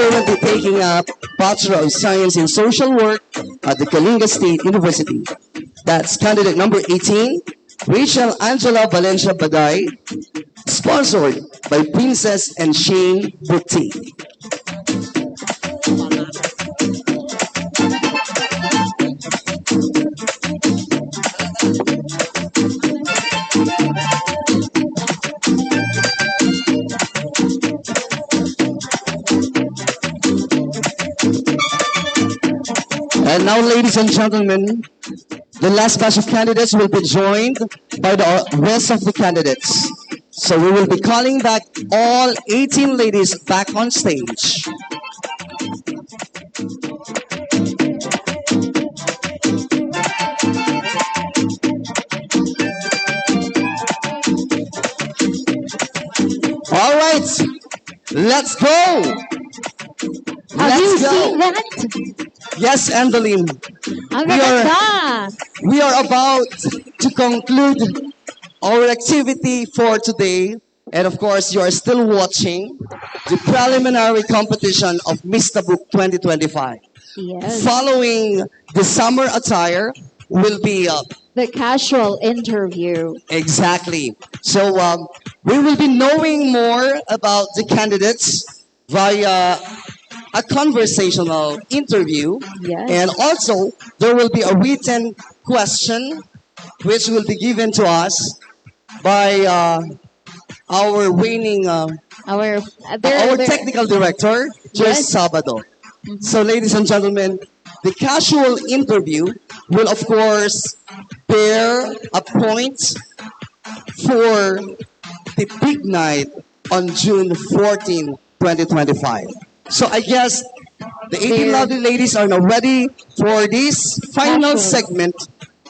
currently taking up Bachelor of Science in Social Work at the Kalinga State University. That's candidate number 18, Rachel Angela Valencia Bagay, sponsored by Princess and Shane Boutique. And now, ladies and gentlemen, the last batch of candidates will be joined by the rest of the candidates. So we will be calling back all 18 ladies back on stage. All right, let's go. Have you Let's go. seen that? Yes, Angeline. Ang We are- ganda! We are about to conclude our activity for today. And of course, you are still watching the preliminary competition of Miss Tabuk 2025. Yes. Following the summer attire will be The casual interview. exactly. So we will be knowing more about the candidates via a conversational interview. Yes. And also, there will be a written question which will be given to us by our reigning, Our our technical director, Jess Yes. Sabado. So, ladies and gentlemen, the casual interview will, of course, bear a point for the big night on June 14, 2025. So I guess the 18 There. lovely ladies are now ready for this final Casual. segment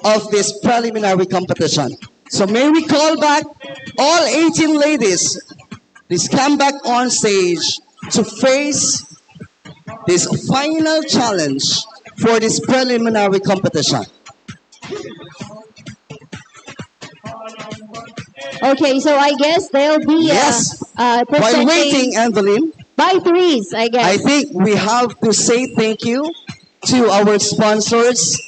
of this preliminary competition. So may we call back all 18 ladies. Please come back on stage to face this final challenge for this preliminary competition. Okay, so I guess they'll be Yes. While presenting waiting, Evelyn, by threes, I guess. I think we have to say thank you to our sponsors.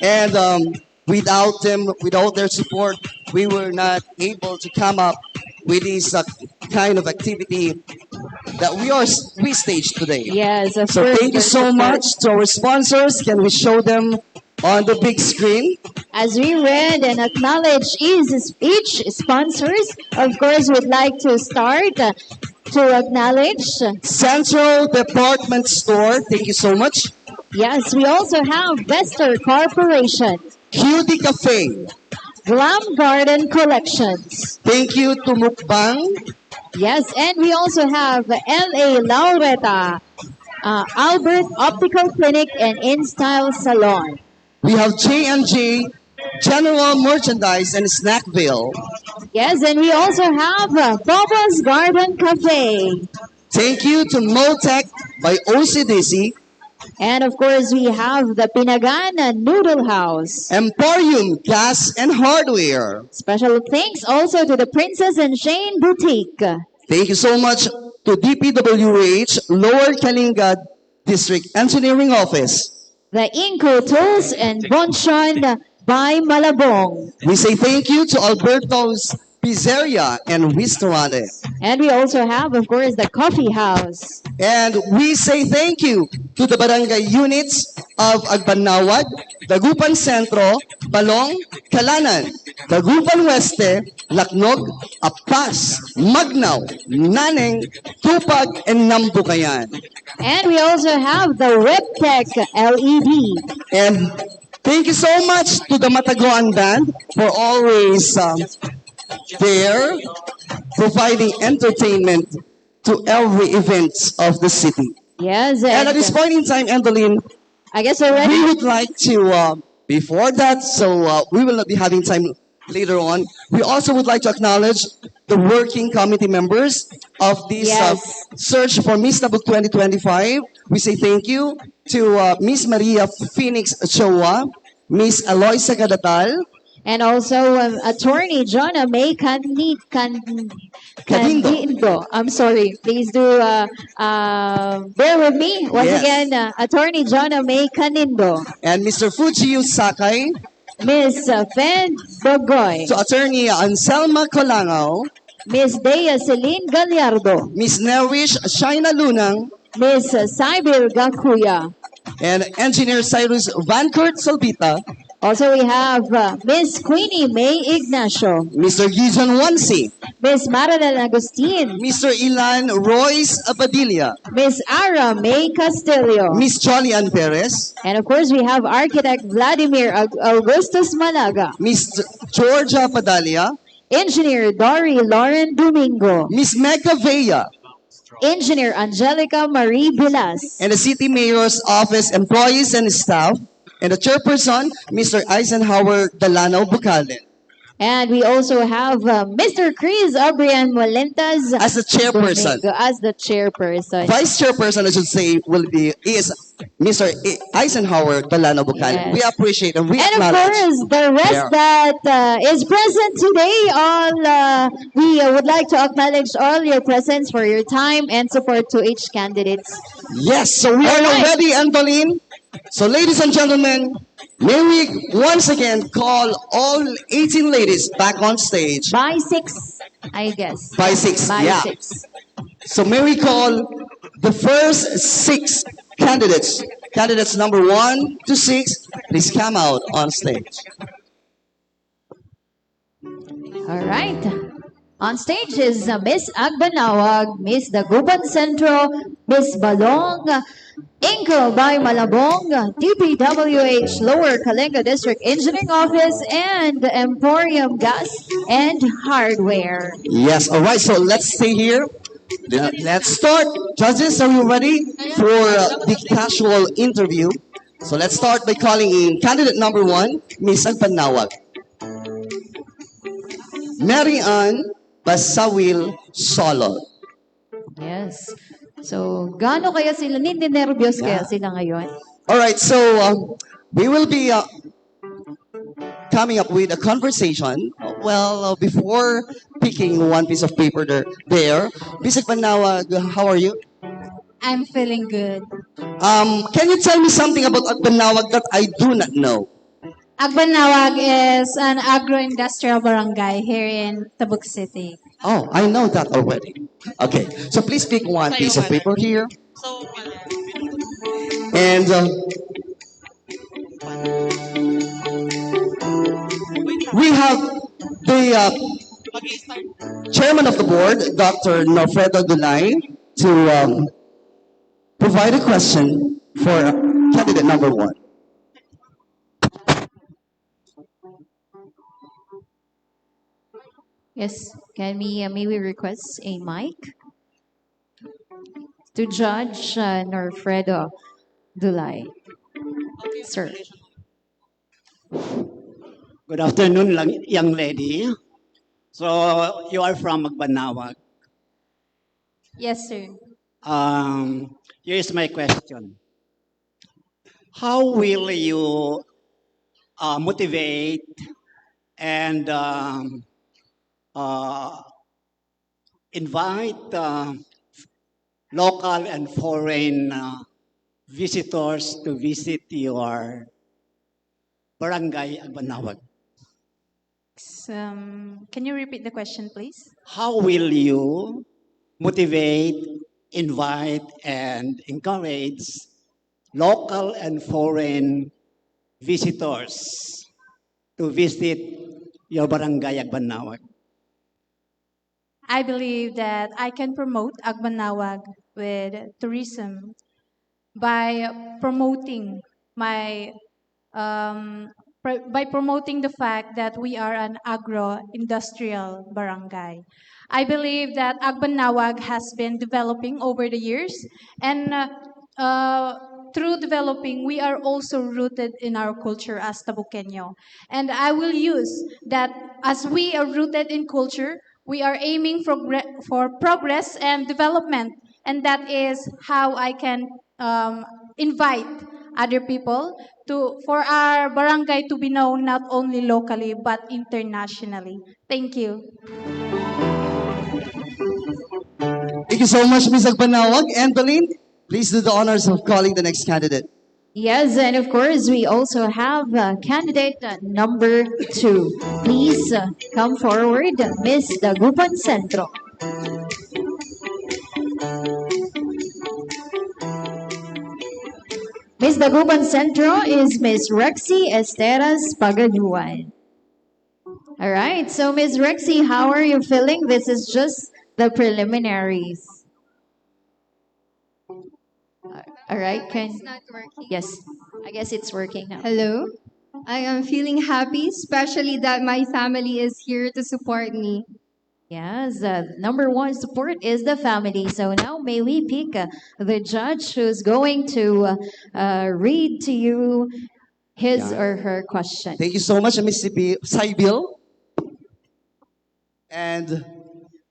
And without them, without their support, we were not able to come up with this kind of activity that we staged today. Yes, of So course. thank you their so support. much to our sponsors. Can we show them on the big screen? As we read and acknowledge each sponsors, of course, we'd like to start to acknowledge. Central Department Store, thank you so much. Yes, we also have Vester Corporation, Cutie Cafe, Glam Garden Collections. thank you to Mukbang. Yes, and we also have LA Laureta, Albert Optical Clinic and InStyle Salon. We have J&J General Merchandise and Snackville. Yes, and we also have Bobo's Garden Cafe. Thank you to Motec by OCDC, And of course, we have the Pinagana Noodle House. Emporium Gas and Hardware. Special thanks also to the Princess and Shane Boutique. Thank you so much to DPWH Lower Kalinga District Engineering Office. The Inco Tools and Bonchon by Malabong. We say thank you to Alberto's Pizzeria and Restaurant. And we also have, of course, the Coffee House. And we say thank you to the barangay units of Agbanawad, Dagupan Centro, Balong, Kalanan, Dagupan Weste, Laknog, Apas, Magnaw, Naneng, Tupag, and Nambukayan. And we also have the Webtech LED. And thank you so much to the Matagoan Band for always there, providing entertainment to every event of the city. Yes, And at this point in time, Andeline, I guess already. we would like to, before that, so we will not be having time later on, we also would like to acknowledge the working committee members of this Yes. search for Miss Tabuk 2025. We say thank you to Miss Maria Phoenix Chowa, Miss Aloysa Gadatal, And also Attorney Jonna May Cadindo. Candido. I'm sorry. Please do bear with me. Once Yes. again, Attorney Jonna May Canindo. And Mr. Fujiyu Sakai. Miss Fen Bogoy. To Attorney Anselma Colangao. Miss Dea Celine Gallardo. Miss Nerwish Shaina Lunang. Miss Sybil Gakuya. And Engineer Cyrus Vankurt Salbita. Also, we have Miss Queenie May Ignacio. Mr. Gizon Wansi. Miss Marilyn Agustin. Mr. Ilan Royce Abadilla. Miss Ara May Castillo. Miss Jolly-Ann Perez. And of course, we have Architect Vladimir Augustus Malaga. Miss Georgia Padalia. Engineer Dory Lauren Domingo. Miss Mecca Vea. Engineer Angelica Marie Vilas. And the City Mayor's Office employees and staff. And the chairperson, Mr. Eisenhower Delano Bucalen. And we also have Mr. Chris Abrian Molentas As the chairperson. Domingo as the chairperson. Vice chairperson, I should say, is Mr. Eisenhower Delano Bucalen. Yes. We appreciate and we And of acknowledge. course, the rest that is present today, we would like to acknowledge all your presence for your time and support to each candidates. Yes, so we are now Alright. ready, Antolin. So ladies and gentlemen, may we once again call all 18 ladies back on stage By 6, I guess. by 6. By Yeah. 6. So may we call the first 6 candidates. Candidates number 1 to 6, please come out on stage. All right. On stage is Miss Agbanawag, Miss Dagupan Centro, Miss Balong, Inco by Malabong, DPWH Lower Kalinga District Engineering Office, and Emporium Gas and Hardware. Yes, all right, so let's stay here. Let's start. Judges, are you ready for the casual interview? So let's start by calling in candidate number 1, Miss Agbanawag. Mary Ann Basawil Solon. Yes. So, gaano kaya sila? Nervyos kaya sila ngayon? All right, so we will be coming up with a conversation. Well, before picking one piece of paper there, Miss Agbanawag, how are you? I'm feeling good. Can you tell me something about Agbanawag that I do not know? Agbanawag is an agro-industrial barangay here in Tabuk City. Oh, I know that already. Okay, so please pick one piece of paper here. And we have the chairman of the board, Dr. Norfredo Dulay, to provide a question for candidate number 1. Yes. Can we may we request a mic to Judge Norfredo Dulay? Sir. Good afternoon, young lady. So, you are from Magbanawag. Yes, sir. Here is my question. How will you motivate and invite local and foreign visitors to visit your barangay Agbanawag? Can you repeat the question, please? How will you motivate, invite, and encourage local and foreign visitors to visit your barangay Agbanawag? I believe that I can promote Agbanawag with tourism by promoting my by promoting the fact that we are an agro-industrial barangay. I believe that Agbanawag has been developing over the years, and through developing, we are also rooted in our culture as Tabuqueño. And I will use that as we are rooted in culture, we are aiming for progress and development, and that is how I can invite other people for our barangay to be known not only locally but internationally. Thank you. Thank you so much, Ms. Agbanawag. And Beline, please do the honors of calling the next candidate. Yes, and of course, we also have candidate number 2. Please come forward, Miss Dagupan Centro. Miss Dagupan Centro is Miss Rexy Esteras Pagaduan. All right, so Miss Rexy, how are you feeling? This is just the preliminaries. All right, It's not working. yes, I guess it's working now. Hello. I am feeling happy, especially that my family is here to support me. Yes, number one support is the family. So now may we pick the judge who's going to read to you his Yeah. or her question. Thank you so much, Ms. Saibil. And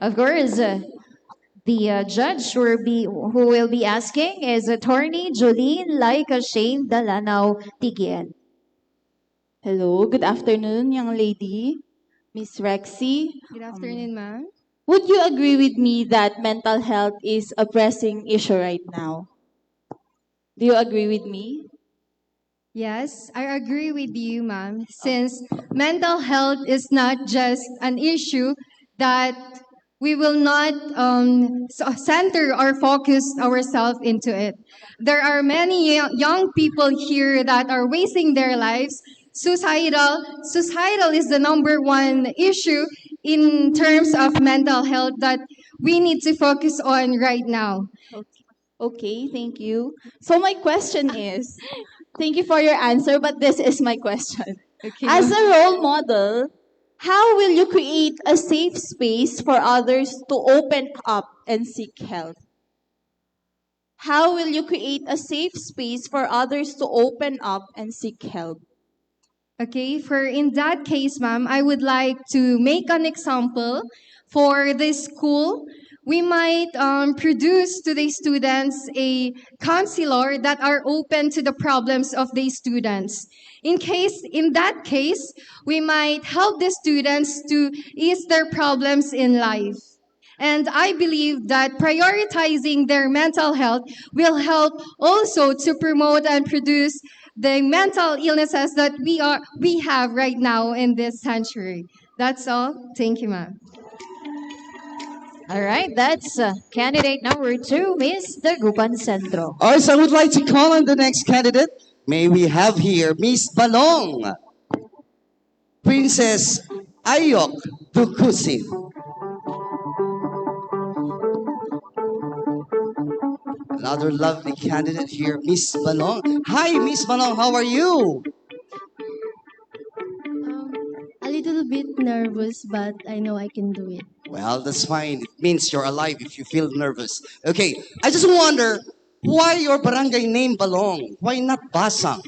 Of course, the judge who will be asking is Attorney Jolene Laika Shane Dalanao Tigien. Hello, good afternoon, young lady. Miss Rexy, Good afternoon, ma'am. would you agree with me that mental health is a pressing issue right now? Do you agree with me? Yes, I agree with you, ma'am. Since mental health is not just an issue that we will not center or focus ourselves into it. There are many young people here that are wasting their lives. Suicidal is the number one issue in terms of mental health that we need to focus on right now. Okay, thank you. So my question is, thank you for your answer, but this is my question. Okay. As a role model, how will you create a safe space for others to open up and seek help? How will you create a safe space for others to open up and seek help? Okay, for in that case, ma'am, I would like to make an example for this school. We might produce to the students a counselor that are open to the problems of the students. In that case, we might help the students to ease their problems in life. And I believe that prioritizing their mental health will help also to promote and produce the mental illnesses that we have right now in this century. That's all. Thank you, ma'am. All right, that's candidate number 2, Miss Dagupan Centro. all right, so I would like to call on the next candidate. May we have here Miss Balong, Princess Ayok Dukusin. Another lovely candidate here, Miss Balong. Hi, Miss Balong, how are you? A little bit nervous, but I know I can do it. Well, that's fine. It means you're alive if you feel nervous. Okay, I just wonder why your barangay name Balong? Why not Basang?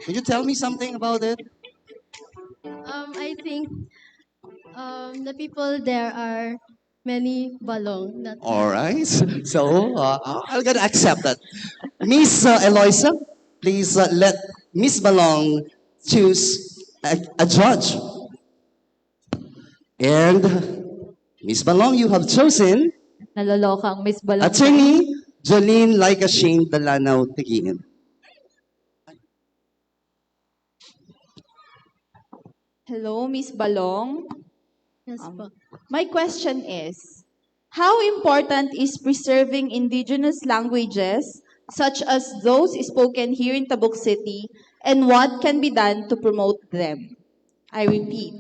Could you tell me something about it? I think the people there are many balong. That's All right. So I'm gonna accept that. Miss Eloisa, please let Miss Balong choose a judge. And Miss Balong, you have chosen Nalolokang Miss Balong. Attorney Jolene Laika Shane Dalanao Tigingin. Hello, Miss Balong. yes po. My question is, how important is preserving indigenous languages such as those spoken here in Tabuk City, and what can be done to promote them? I repeat,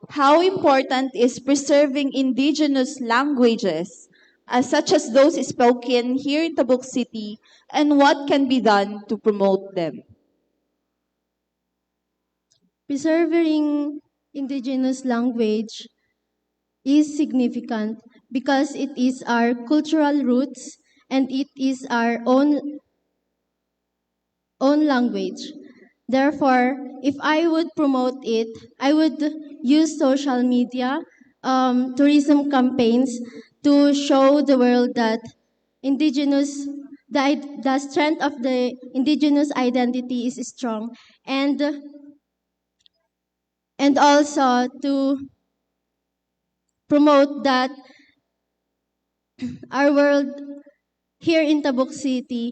how important is preserving indigenous languages such as those spoken here in Tabuk City, and what can be done to promote them? Preserving indigenous language is significant because it is our cultural roots and it is our own language. Therefore, if I would promote it, I would use social media, tourism campaigns to show the world that indigenous the strength of the indigenous identity is strong, and also to promote that our world here in Tabuk City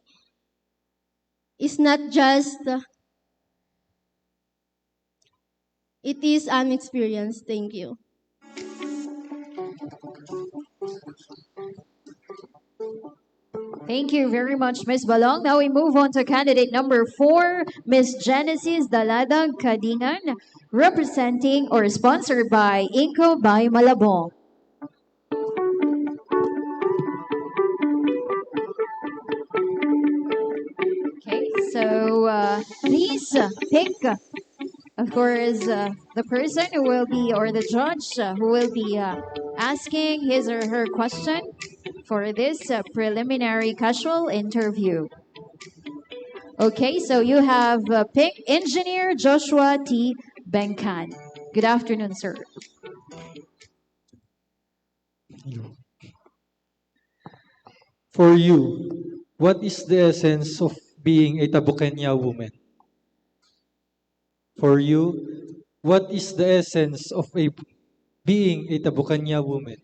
is not just, it is an experience. Thank you. Thank you very much, Miss Balong. Now we move on to candidate number 4, Miss Genesis Daladag Kadingan, representing or sponsored by Inco by Malabong. Okay, so please pick, of course, the person who will be, or the judge who will be asking his or her question for this preliminary casual interview. Okay, so you have picked Engineer Joshua T. Benkan. Good afternoon, sir. For you, what is the essence of being a Tabukenya woman? For you, what is the essence of being a Tabukenya woman?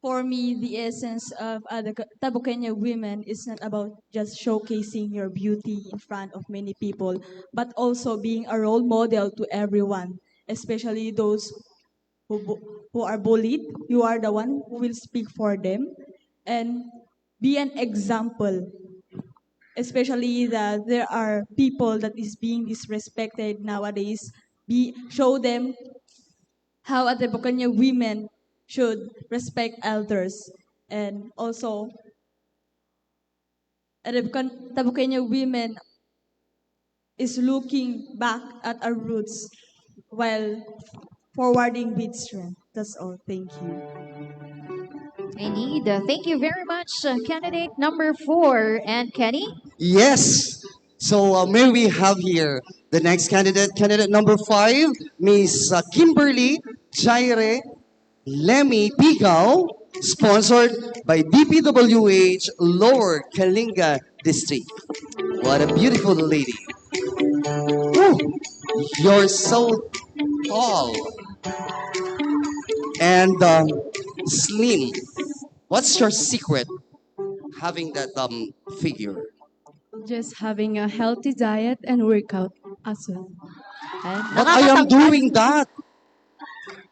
For me, the essence of the Tabukenya women is not about just showcasing your beauty in front of many people, but also being a role model to everyone, especially those who are bullied. You are the one who will speak for them and be an example, especially that there are people that is being disrespected nowadays. Show them how the Tabukenya women should respect elders, and also the Tabukenya women is looking back at our roots while forwarding with strength. That's all. Thank you. Indeed. Thank you very much, candidate number 4. And Kenny? Yes. So may we have here the next candidate number 5, Miss Kimberly Jaire Lemmy Picaw, sponsored by DPWH Lower Kalinga District. What a beautiful lady. Woo, you're so tall and slim. What's your secret having that figure? Just having a healthy diet and workout as well. But I am doing that.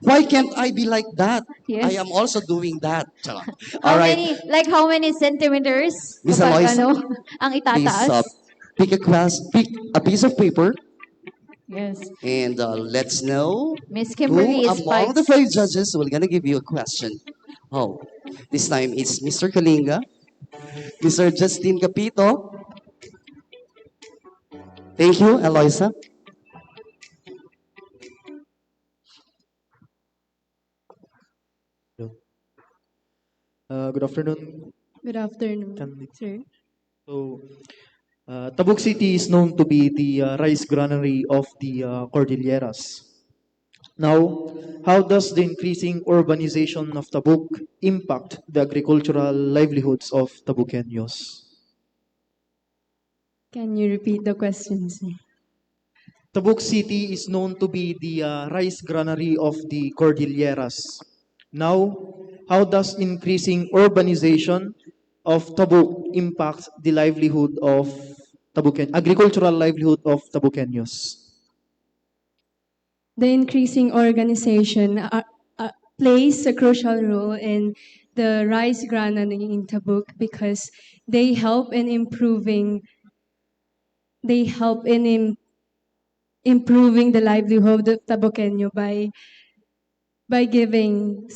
Why can't I be like that? Yes. I am also doing that. Charot. How All right, many, like how many centimeters? Miss Kapag Aloysia, ang please itataas? pick a piece of paper Yes. and let's know Miss who Kimberly is among the 5 judges will gonna give you a question. Oh, this time it's Mr. Kalinga, Mr. Justin Capito. Thank you, Aloysa. Good afternoon. Good afternoon, Can- sir. So, Tabuk City is known to be the rice granary of the Cordilleras. Now, how does the increasing urbanization of Tabuk impact the agricultural livelihoods of Tabukeños? Can you repeat the question, sir? Tabuk City is known to be the rice granary of the Cordilleras. Now, how does increasing urbanization of Tabuk impact the livelihood of agricultural livelihood of Tabukeños? The increasing organization plays a crucial role in the rice granary in Tabuk because they help in improving improving the livelihood of Tabuqueño by giving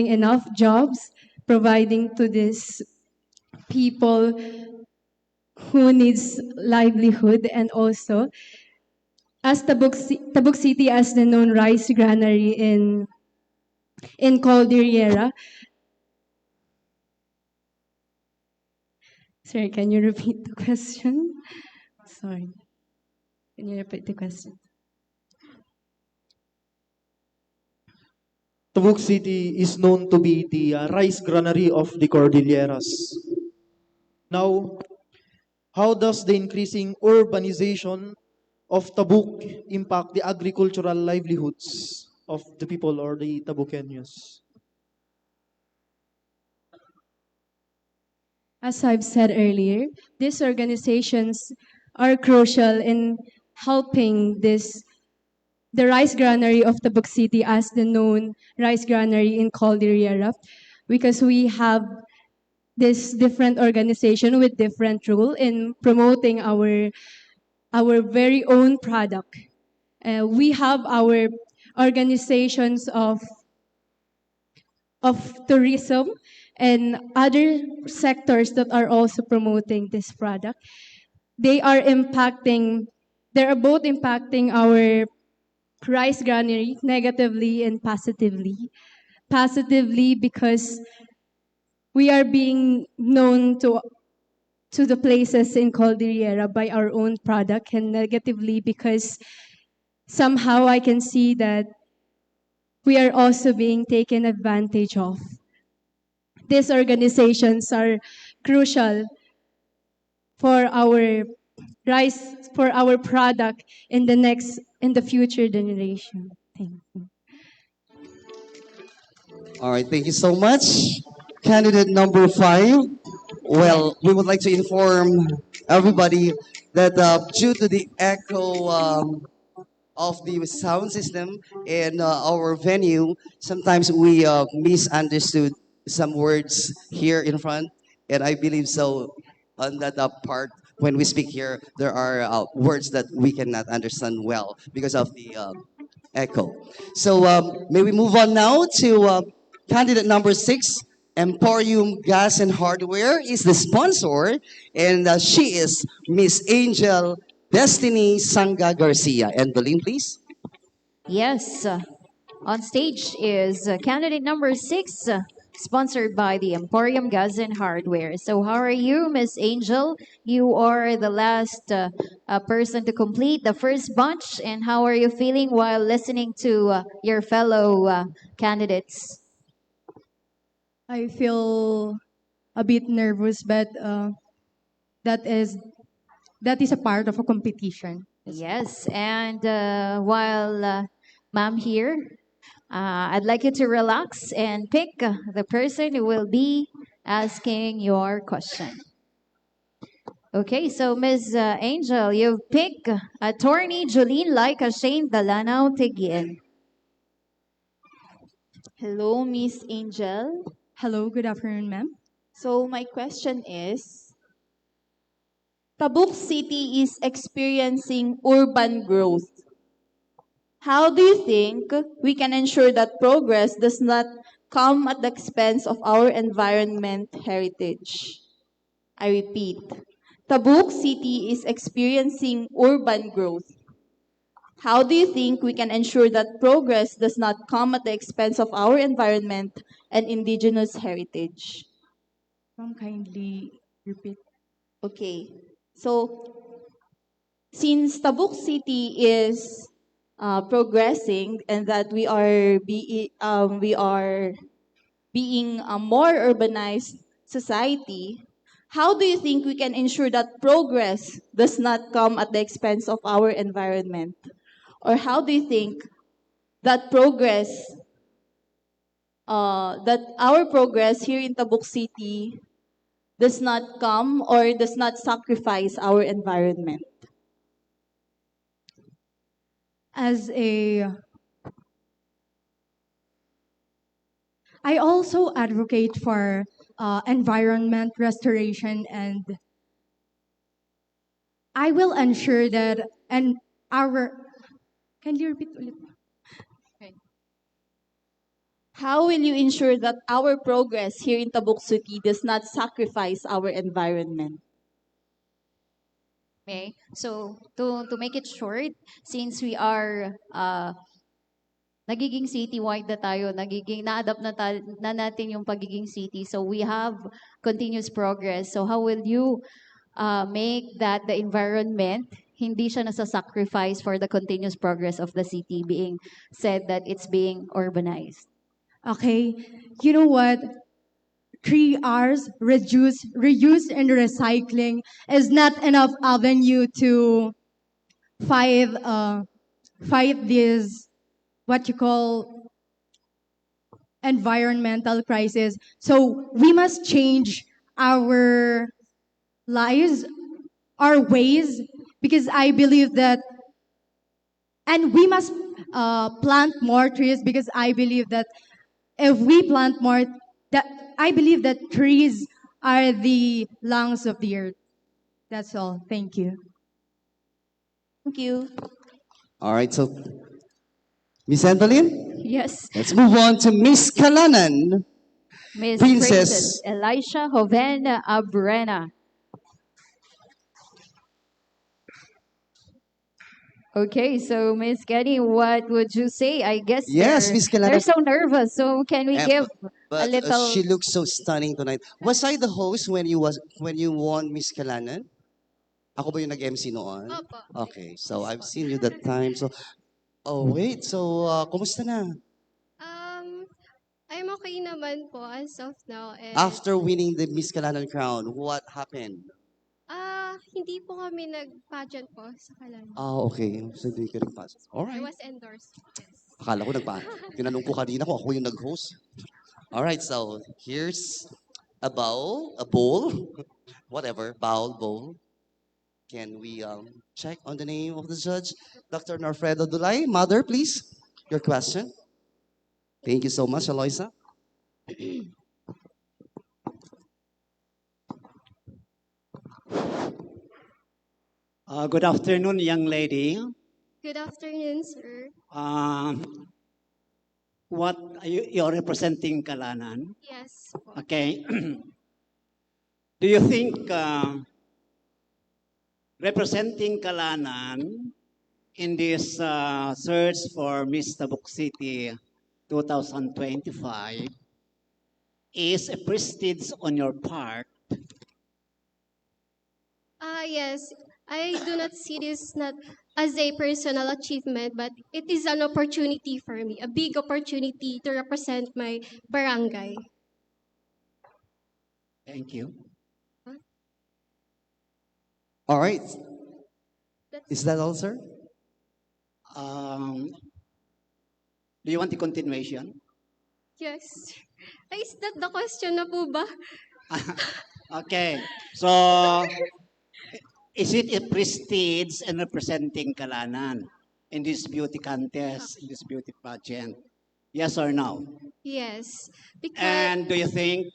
enough jobs, providing to these people who needs livelihood, and also as Tabuk City as the known rice granary in Cordillera. Sorry, can you repeat the question? Sorry. Can you repeat the question? Tabuk City is known to be the rice granary of the Cordilleras. Now, how does the increasing urbanization of Tabuk impact the agricultural livelihoods of the people or the Tabukeños? As I've said earlier, these organizations are crucial in helping the rice granary of Tabuk City as the known rice granary in Calderiera, because we have this different organization with different role in promoting our very own product. We have our organizations of tourism and other sectors that are also promoting this product. They are both impacting our rice granary negatively and positively. Positively because we are being known to the places in Calderiera by our own product, and negatively because somehow I can see that we are also being taken advantage of. These organizations are crucial for our for our product in the future generation. Thank you. All right, thank you so much. Candidate number 5. Well, we would like to inform everybody that due to the echo of the sound system in our venue, sometimes we misunderstood some words here in front, and I believe so on that part. When we speak here, there are words that we cannot understand well because of the echo. So may we move on now to candidate number 6. Emporium Gas and Hardware is the sponsor, and she is Miss Angel Destiny Sanga Garcia. And Beline, please. Yes. On stage is candidate number 6, sponsored by the Emporium Gas and Hardware. So how are you, Miss Angel? You are the last person to complete the first bunch. And how are you feeling while listening to your fellow candidates? I feel a bit nervous, but that is a part of a competition. Yes, and while ma'am here, I'd like you to relax and pick the person who will be asking your question. Okay, so Ms. Angel, you've picked Attorney Jolene Laika Shane Dalanao Tigien. Hello, Miss Angel. Hello, good afternoon, ma'am. So my question is, Tabuk City is experiencing urban growth. How do you think we can ensure that progress does not come at the expense of our environment heritage? I repeat, Tabuk City is experiencing urban growth. How do you think we can ensure that progress does not come at the expense of our environment and indigenous heritage? Ma'am, kindly repeat. Okay. So, since Tabuk City is progressing and that we are being a more urbanized society, how do you think we can ensure that progress does not come at the expense of our environment? Or how do you think that our progress here in Tabuk City does not come or does not sacrifice our environment? I also advocate for environment restoration, and I will ensure that can you repeat ulit? How will you ensure that our progress here in Tabuk City does not sacrifice our environment? Okay, so to make it short, since we are nagiging citywide na tayo, na-adapt na natin yung pagiging city. So we have continuous progress. So how will you make that the environment hindi siya nasa-sacrifice for the continuous progress of the city being said that it's being urbanized? Okay, you know what? three R's, reduce, reuse, and recycling, is not enough avenue to fight, fight this, what you call, environmental crisis. So we must change our lives, our ways, because I believe that, and we must plant more trees, because I believe that if we plant more, that I believe that trees are the lungs of the earth. That's all. Thank you. Thank you. All right, so Miss Evelyn, Yes, let's move on to Miss Kalanan, Miss Princess. Elisha Joven Abrena. Okay, so Miss Kenny, what would you say? I guess Yes, Miss they're Kalanan. so nervous. So can we give a But little? she looks so stunning tonight. Was I the host when you won Miss Kalanan? Ako ba yung nag-MC noon? Opo. Okay, so I've seen you that time. So, oh wait, so kumusta na? Um, I'm okay naman po as of now. And, After winning the Miss Kalanan crown, what happened? hindi po kami nag-pageant po sa Kalan. Okay. So, hindi ka rin pasok. I Alright. was endorsed. Yes. Akala ko tinanong ko kanina kung ako yung nag-host. Alright, so here's a bowl, whatever, bowl. Can we check on the name of the judge? Dr. Norfredo Dulay, mother, please. Your question. Thank you so much, Aloysa. Good afternoon, young lady. Good afternoon, sir. What you're representing Kalanan? Yes po. Okay. Do you think representing Kalanan in this search for Miss Tabuk City 2025 is a prestige on your part? Yes, I do not see this not as a personal achievement, but it is an opportunity for me, a big opportunity to represent my barangay. Thank you. All right. That's- Is that all, sir? Do you want the continuation? Yes. Is that the question na po ba? Okay. So, is it a prestige in representing Kalanan in this beauty contest, in this beauty pageant? Yes or no? Yes. Because And do you think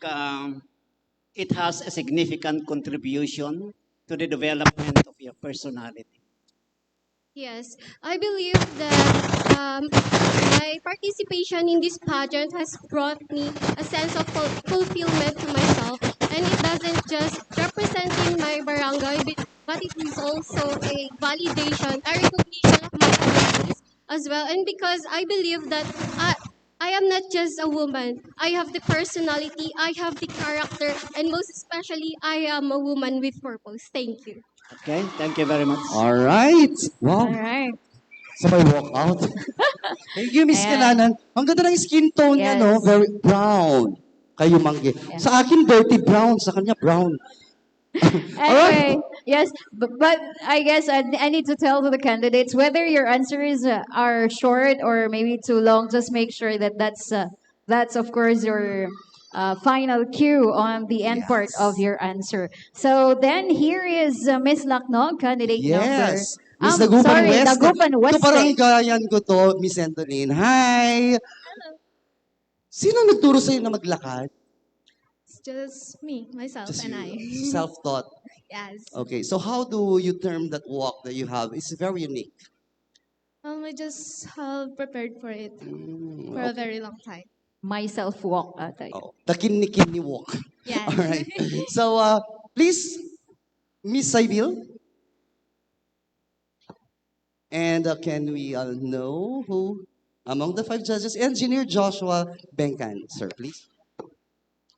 it has a significant contribution to the development of your personality? yes, I believe that my participation in this pageant has brought me a sense of fulfillment to myself, and it doesn't just representing my barangay, but it is also a validation, a recognition of my abilities as well. And because I believe that I am not just a woman, I have the personality, I have the character, and most especially, I am a woman with purpose. Thank you. Okay, thank you very much. All right. All Wow. right. Sabay walk out. Thank you, Miss Ayan. Kalanan. Ang ganda ng skin tone niya, Yes. no? Very brown. Kayo manggi. Yeah. Sa akin, dirty brown. Sa kanya, brown. Anyway, yes, but I guess I need to tell to the candidates whether your answers are short or maybe too long. Just make sure that that's of course your final cue on the end part of Yes. your answer. So then here is Miss Laknog, candidate number. Yes. Miss Dagupan Sorry, West. Dagupan Ito West. parang gayan ko to, Miss Antonin. Hi! Sino nagturo sa'yo na maglakad? It's just me, myself, Just and I. you, self-taught. Yes. Okay, so how do you term that walk that you have? It's very unique. I just have prepared for it for a very long time. Myself walk atay. Oh, the kidney walk. Yes. All right. So, please, Miss Sybil. And can we know who among the 5 judges? Engineer Joshua Benkan, sir, please.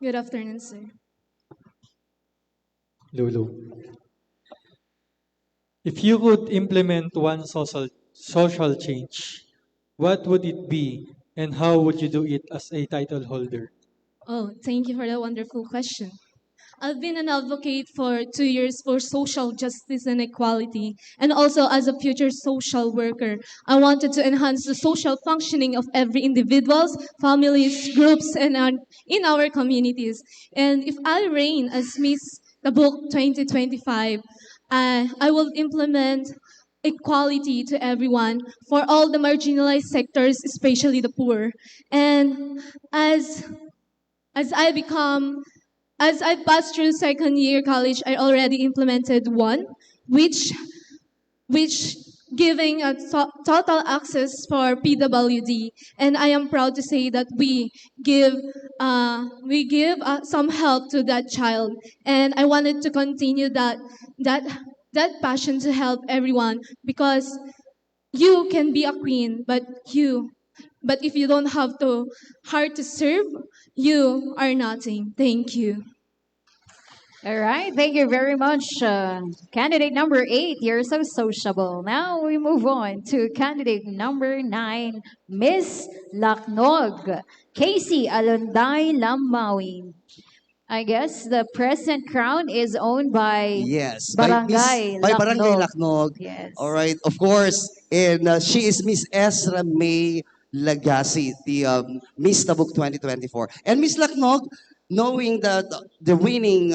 Good afternoon, sir. Lulu. If you could implement one social change, what would it be and how would you do it as a title holder? Oh, thank you for the wonderful question. I've been an advocate for 2 years for social justice and equality, and also as a future social worker. I wanted to enhance the social functioning of every individuals, families, groups, and in our communities. And if I reign as Miss Tabuk 2025, I will implement equality to everyone for all the marginalized sectors, especially the poor. And as as I become as I passed through second year college, I already implemented one, which which giving a total access for PWD, and I am proud to say that we give some help to that child, and I wanted to continue that that passion to help everyone because you can be a queen, but if you don't have the heart to serve, you are nothing. Thank you. All right, thank you very much. Candidate number 8, you're so sociable. Now we move on to candidate number 9, Miss Laknog, Casey Alunday Lamawi. I guess the present crown is owned by Yes, Barangay by Barangay Laknog. Laknog. Yes. All right, of course, and she is Miss Ezra May Lagasi, the Miss Tabuk 2024. And Miss Laknog, knowing that the winning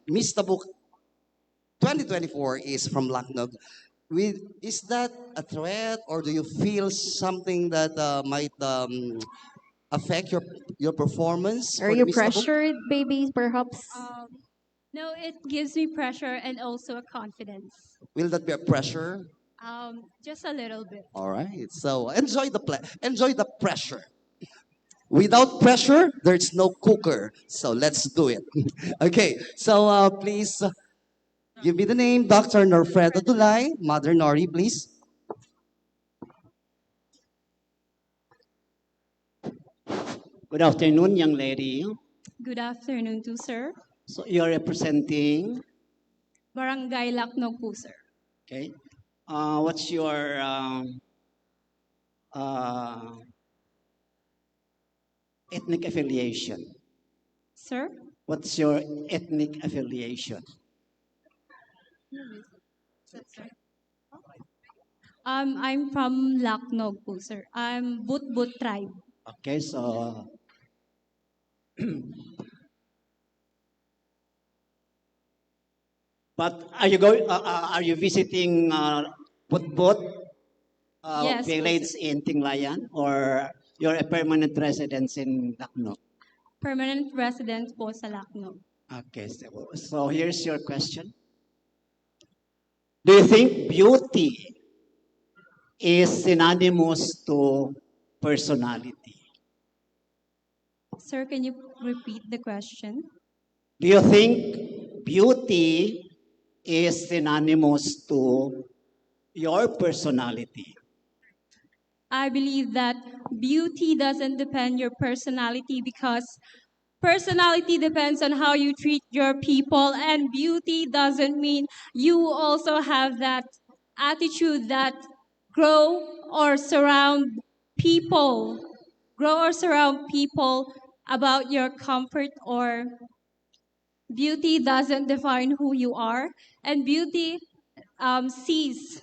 Miss Tabuk 2024 is from Laknog, is that a threat, or do you feel something that might affect your performance Are for the you Miss Tabuk? pressured, baby, perhaps? No, it gives me pressure and also a confidence. Will that be a pressure? Just a little bit. All right. So enjoy the pressure. Without pressure, there's no cooker. So let's do it. Okay. So please give me the name, Dr. Norfredo Dulay, Mother Nori, please. Good afternoon, young lady. Good afternoon to sir. So you're representing, Barangay Laknog po, sir. okay? What's your uh, ethnic affiliation? Sir? What's your ethnic affiliation? I'm from Laknog po, sir. I'm But tribe. Okay, so but are you visiting Putbut Yes, po, village sir. in Tinglayan, or you're a permanent resident in Dakno? Permanent resident po sa Laknog. Okay, so here's your question. Do you think beauty is synonymous to personality? Sir, can you repeat the question? Do you think beauty is synonymous to your personality? I believe that beauty doesn't depend your personality because personality depends on how you treat your people, and beauty doesn't mean you also have that attitude that grow or surround people grow or surround people about your comfort, or beauty doesn't define who you are, and beauty sees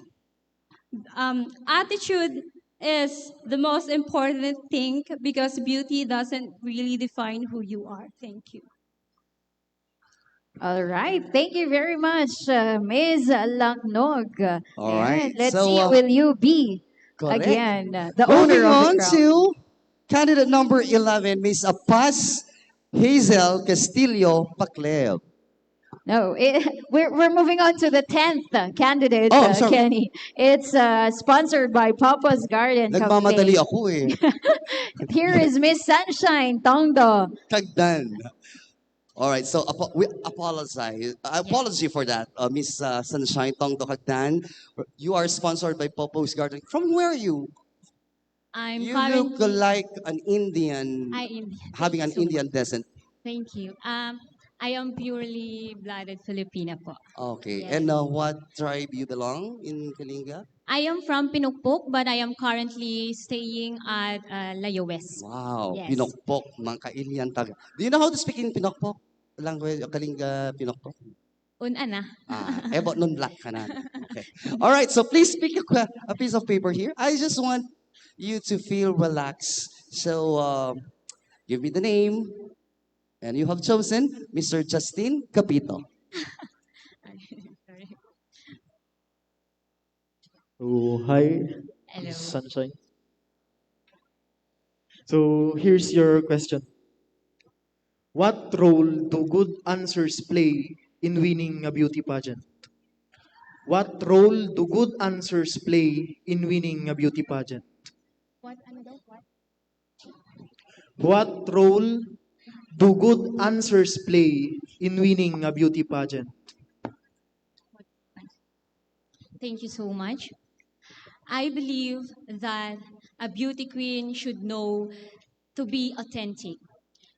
attitude is the most important thing because beauty doesn't really define who you are. Thank you. All right. Thank you very much, Ms. Laknog. All And right. let's So see, will you be correct. again the Moving owner of the on crown? to candidate number 11, Miss Apaz Hazel Castillo Pacleo. No, we're moving on to the 10th candidate, Oh, I'm sorry. Kenny. It's sponsored by Papa's Garden Nagmamadali Cafe. ako eh. Here is Miss Sunshine Tongdo. Kagdan. All right, so we apologize. Apology for that, Miss Sunshine Tongdo Kagdan. You are sponsored by Popo's Garden. From where are you? I'm You look like an Indian, Indian. having an Indian descent. Thank you. I am purely blooded Filipina po. Okay, Yes. and what tribe you belong in Kalinga? I am from Pinukpok, but I am currently staying at Layo West. Wow, Yes. Pinokpok, mga kailian taga. Do you know how to speak in Pinokpok? Language, Kalinga Pinokpok? Una na. Ebo nun black ka na. Okay. All right, so please pick a piece of paper here. I just want you to feel relaxed. So give me the name. And you have chosen Mr. Justin Capito. Sorry. So, hi, Hello. Miss Sunshine. So, here's your question. What role do good answers play in winning a beauty pageant? What role do good answers play in winning a beauty pageant? What? Ano daw? What? What role do good answers play in winning a beauty pageant? Thank you so much. I believe that a beauty queen should know to be authentic,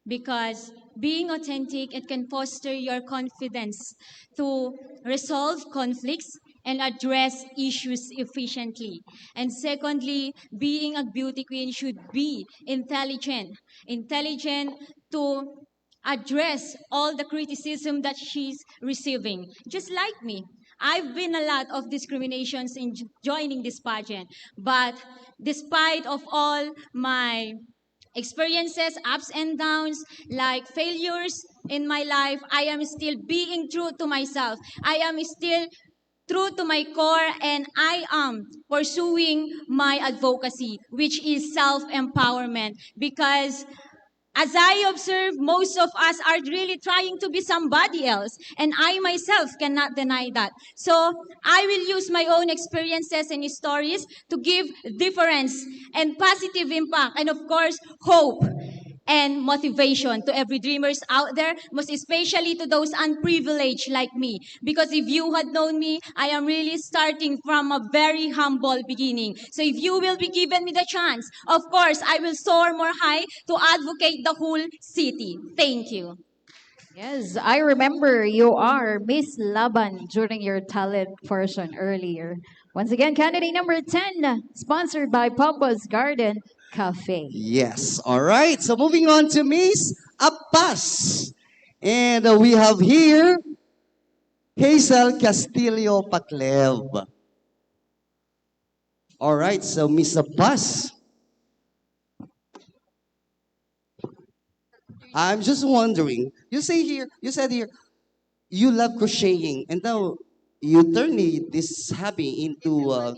because being authentic, it can foster your confidence to resolve conflicts and address issues efficiently. And secondly, being a beauty queen should be intelligent to address all the criticism that she's receiving, just like me. I've been a lot of discriminations in joining this pageant, but despite of all my experiences, ups and downs, like failures in my life, I am still being true to myself. I am still true to my core, and I am pursuing my advocacy, which is self-empowerment. Because as I observe, most of us are really trying to be somebody else, and I myself cannot deny that. So I will use my own experiences and stories to give difference and positive impact, and of course, hope and motivation to every dreamers out there, most especially to those unprivileged like me. Because if you had known me, I am really starting from a very humble beginning. So if you will be given me the chance, of course, I will soar more high to advocate the whole city. Thank you. Yes, I remember you are Miss Laban during your talent portion earlier. Once again, candidate number 10, sponsored by Papa's Garden Cafe. Yes. All right. So moving on to Miss Apas. And we have here Hazel Castillo Paclev. All right. So Miss Apas, I'm just wondering. You said here, you love crocheting, and now you turn this hobby into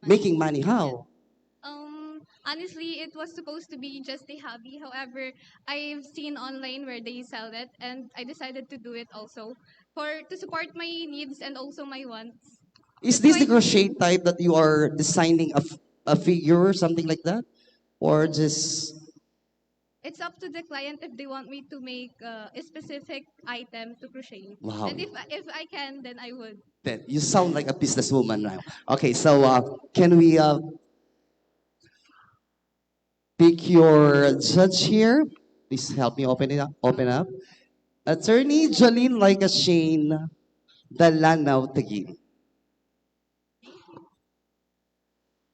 making money. How? Honestly, it was supposed to be just a hobby. However, I've seen online where they sell it, and I decided to do it also for to support my needs and also my wants. Is That's this the why crochet type that you are designing a figure or something like that? Or just, it's up to the client if they want me to make a specific item to crochet. wow, And if I can, then I would. then you sound like a businesswoman now. Okay, so can we pick your judge here? Please help me open it up. Open up. Attorney Jolene like a Shane Dalanaw Tagin.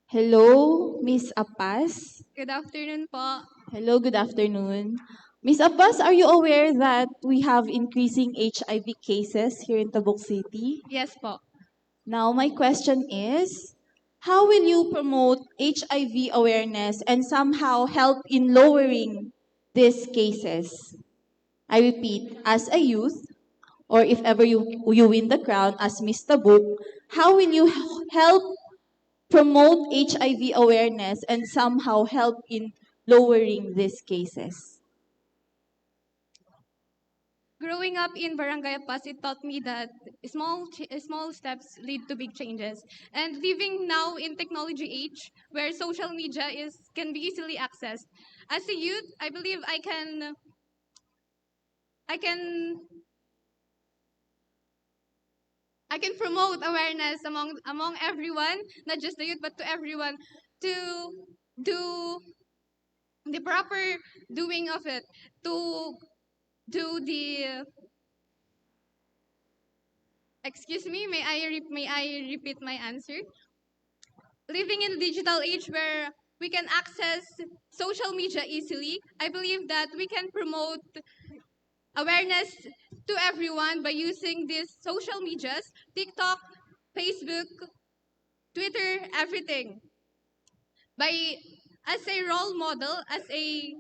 Hello, Miss Apas. Good afternoon po. Hello, good afternoon. Miss Apas, are you aware that we have increasing HIV cases here in Tabuk City? Yes po. Now, my question is, how will you promote HIV awareness and somehow help in lowering these cases? I repeat, as a youth, or if ever you win the crown as Miss Tabuk, how will you help promote HIV awareness and somehow help in lowering these cases? Growing up in Barangay Pas, it taught me that small steps lead to big changes. And living now in technology age, where social media can be easily accessed, as a youth, I believe I can I can promote awareness among everyone, not just the youth, but to everyone, to do the proper doing of it, to do the excuse me, may I repeat my answer? living in a digital age where we can access social media easily, I believe that we can promote awareness to everyone by using these social medias, TikTok, Facebook, Twitter, everything. By as a role model, as a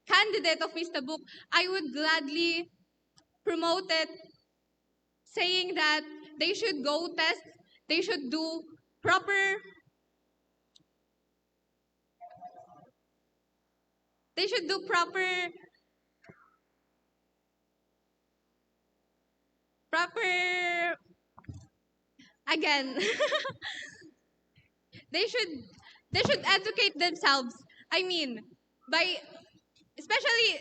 candidate of Miss Tabuk, I would gladly promote it, saying that they should go test, they should do proper, they should do proper, again, they should they should educate themselves. I mean, by especially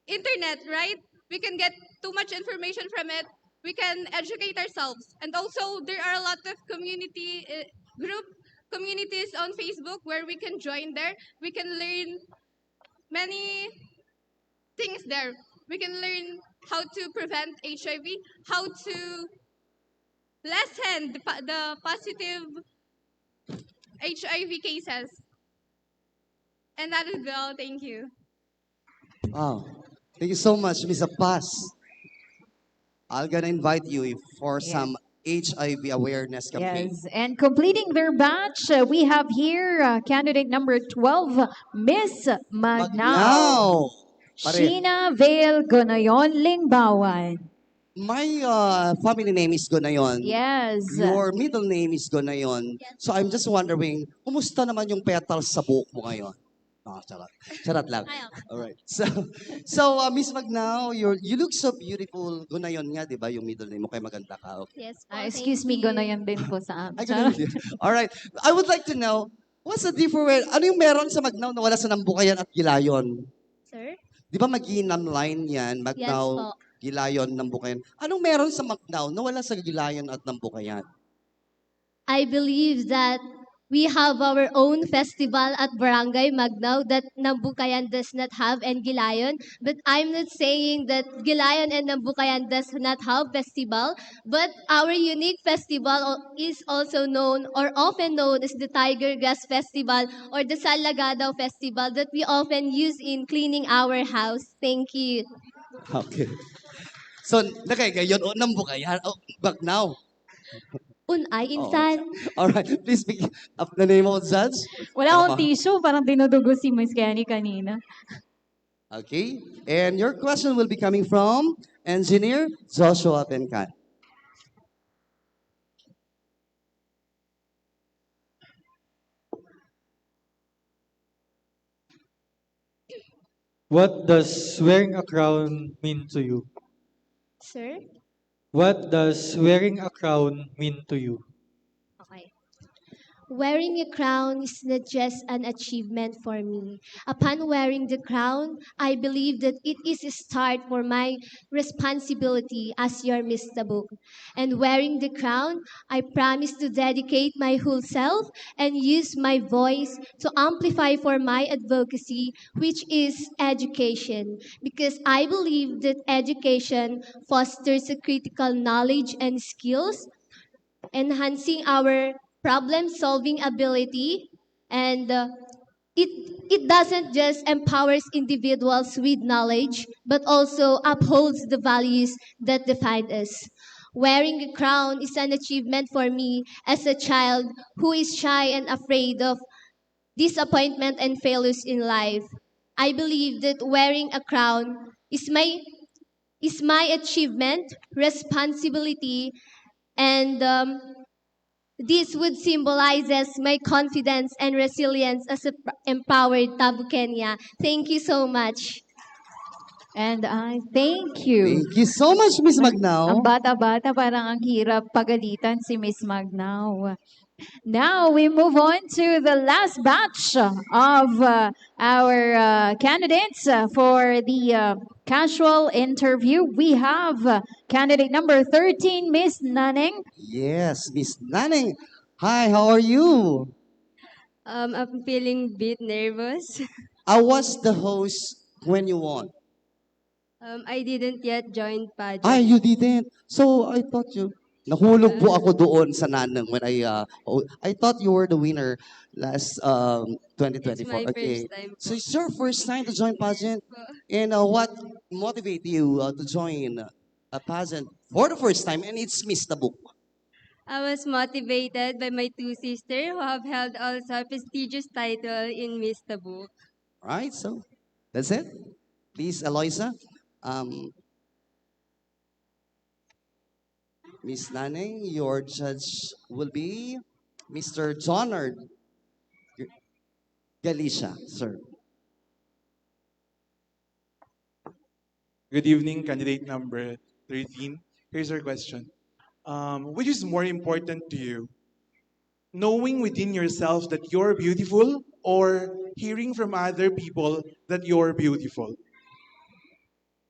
internet, right? We can get too much information from it. We can educate ourselves. And also there are a lot of group communities on Facebook where we can join there. We can learn many things there. We can learn how to prevent HIV, how to lessen the positive HIV cases. And that is all. Thank you. Wow. Thank you so much, Miss Paz. I'm gonna invite you for Yeah. some HIV awareness campaign. Yes, and completing their batch, we have here candidate number 12, Miss Magnao. Now, pare, Sheena Vale Gonayon Lingbawan. my family name is Gonayon. Yes. Your middle name is Gonayon. So I'm just wondering, kumusta naman yung petals sa buhok mo ngayon? Oh, charot. Charot lang. Alright. Miss Magnao, you look so beautiful. Gonayon nga, di ba? Yung middle name mo, kaya maganda ka. Okay. Yes po, Excuse me, Gonayon din po sa amin. Ay, ganun din. Alright. I would like to know, what's the difference? Ano yung meron sa Magnao na wala sa Nambukayan at Gilayon? Sir? Di ba mag-inam line yan? Yes Magnao, po. Gilayon, Nambukayan. Anong meron sa Magnao na wala sa Gilayon at Nambukayan? I believe that we have our own festival at Barangay Magnao that Nambukayan does not have and Gilayon. But I'm not saying that Gilayon and Nambukayan does not have festival. But our unique festival is also known or often known as the Tiger Grass Festival or the Salagadaw Festival that we often use in cleaning our house. Thank you. Okay. So, nakagayon o Nambukayan o Magnao? Unay, Oo. insan. Alright, please speak up the name of the judge. Wala akong tissue, parang dinudugo si Miss Kenny kanina. Okay, and your question will be coming from Engineer Joshua Pencan. What does wearing a crown mean to you? Sir? What does wearing a crown mean to you? Okay. Wearing a crown is not just an achievement for me. Upon wearing the crown, I believe that it is a start for my responsibility as your Miss Tabuk. And wearing the crown, I promise to dedicate my whole self and use my voice to amplify for my advocacy, which is education. Because I believe that education fosters a critical knowledge and skills, enhancing our problem solving ability, and it doesn't just empowers individuals with knowledge but also upholds the values that define us. Wearing a crown is an achievement for me as a child who is shy and afraid of disappointment and failures in life. I believe that wearing a crown is my achievement, responsibility, and this would symbolizes my confidence and resilience as a empowered Tabukenya. Thank you so much. And I thank you. Thank you so much, Miss Ang Magnao. bata-bata, parang ang hirap pagalitan si Miss Magnao. Now we move on to the last batch of our candidates for the casual interview. We have candidate number 13, Miss Naneng. Yes, Miss Naneng. Hi, how are you? I'm feeling a bit nervous. I was the host when you won. I didn't yet join pageant. Ah, you didn't. So I thought you. Nahulog po ako doon sa Nanang when I thought you were the winner last It's 2024. my Okay. first time So po. it's your first time to join pageant? And what motivated you to join a pageant for the first time? And it's Miss Tabuk. I was motivated by my two sisters who have held also a prestigious title in Miss Tabuk. Right? So that's it. Please, Eloisa. Um, Miss Naneng, your judge will be Mr. Jonard Galicia, sir. Good evening, candidate number 13. Here's our question. Which is more important to you? Knowing within yourself that you're beautiful or hearing from other people that you're beautiful?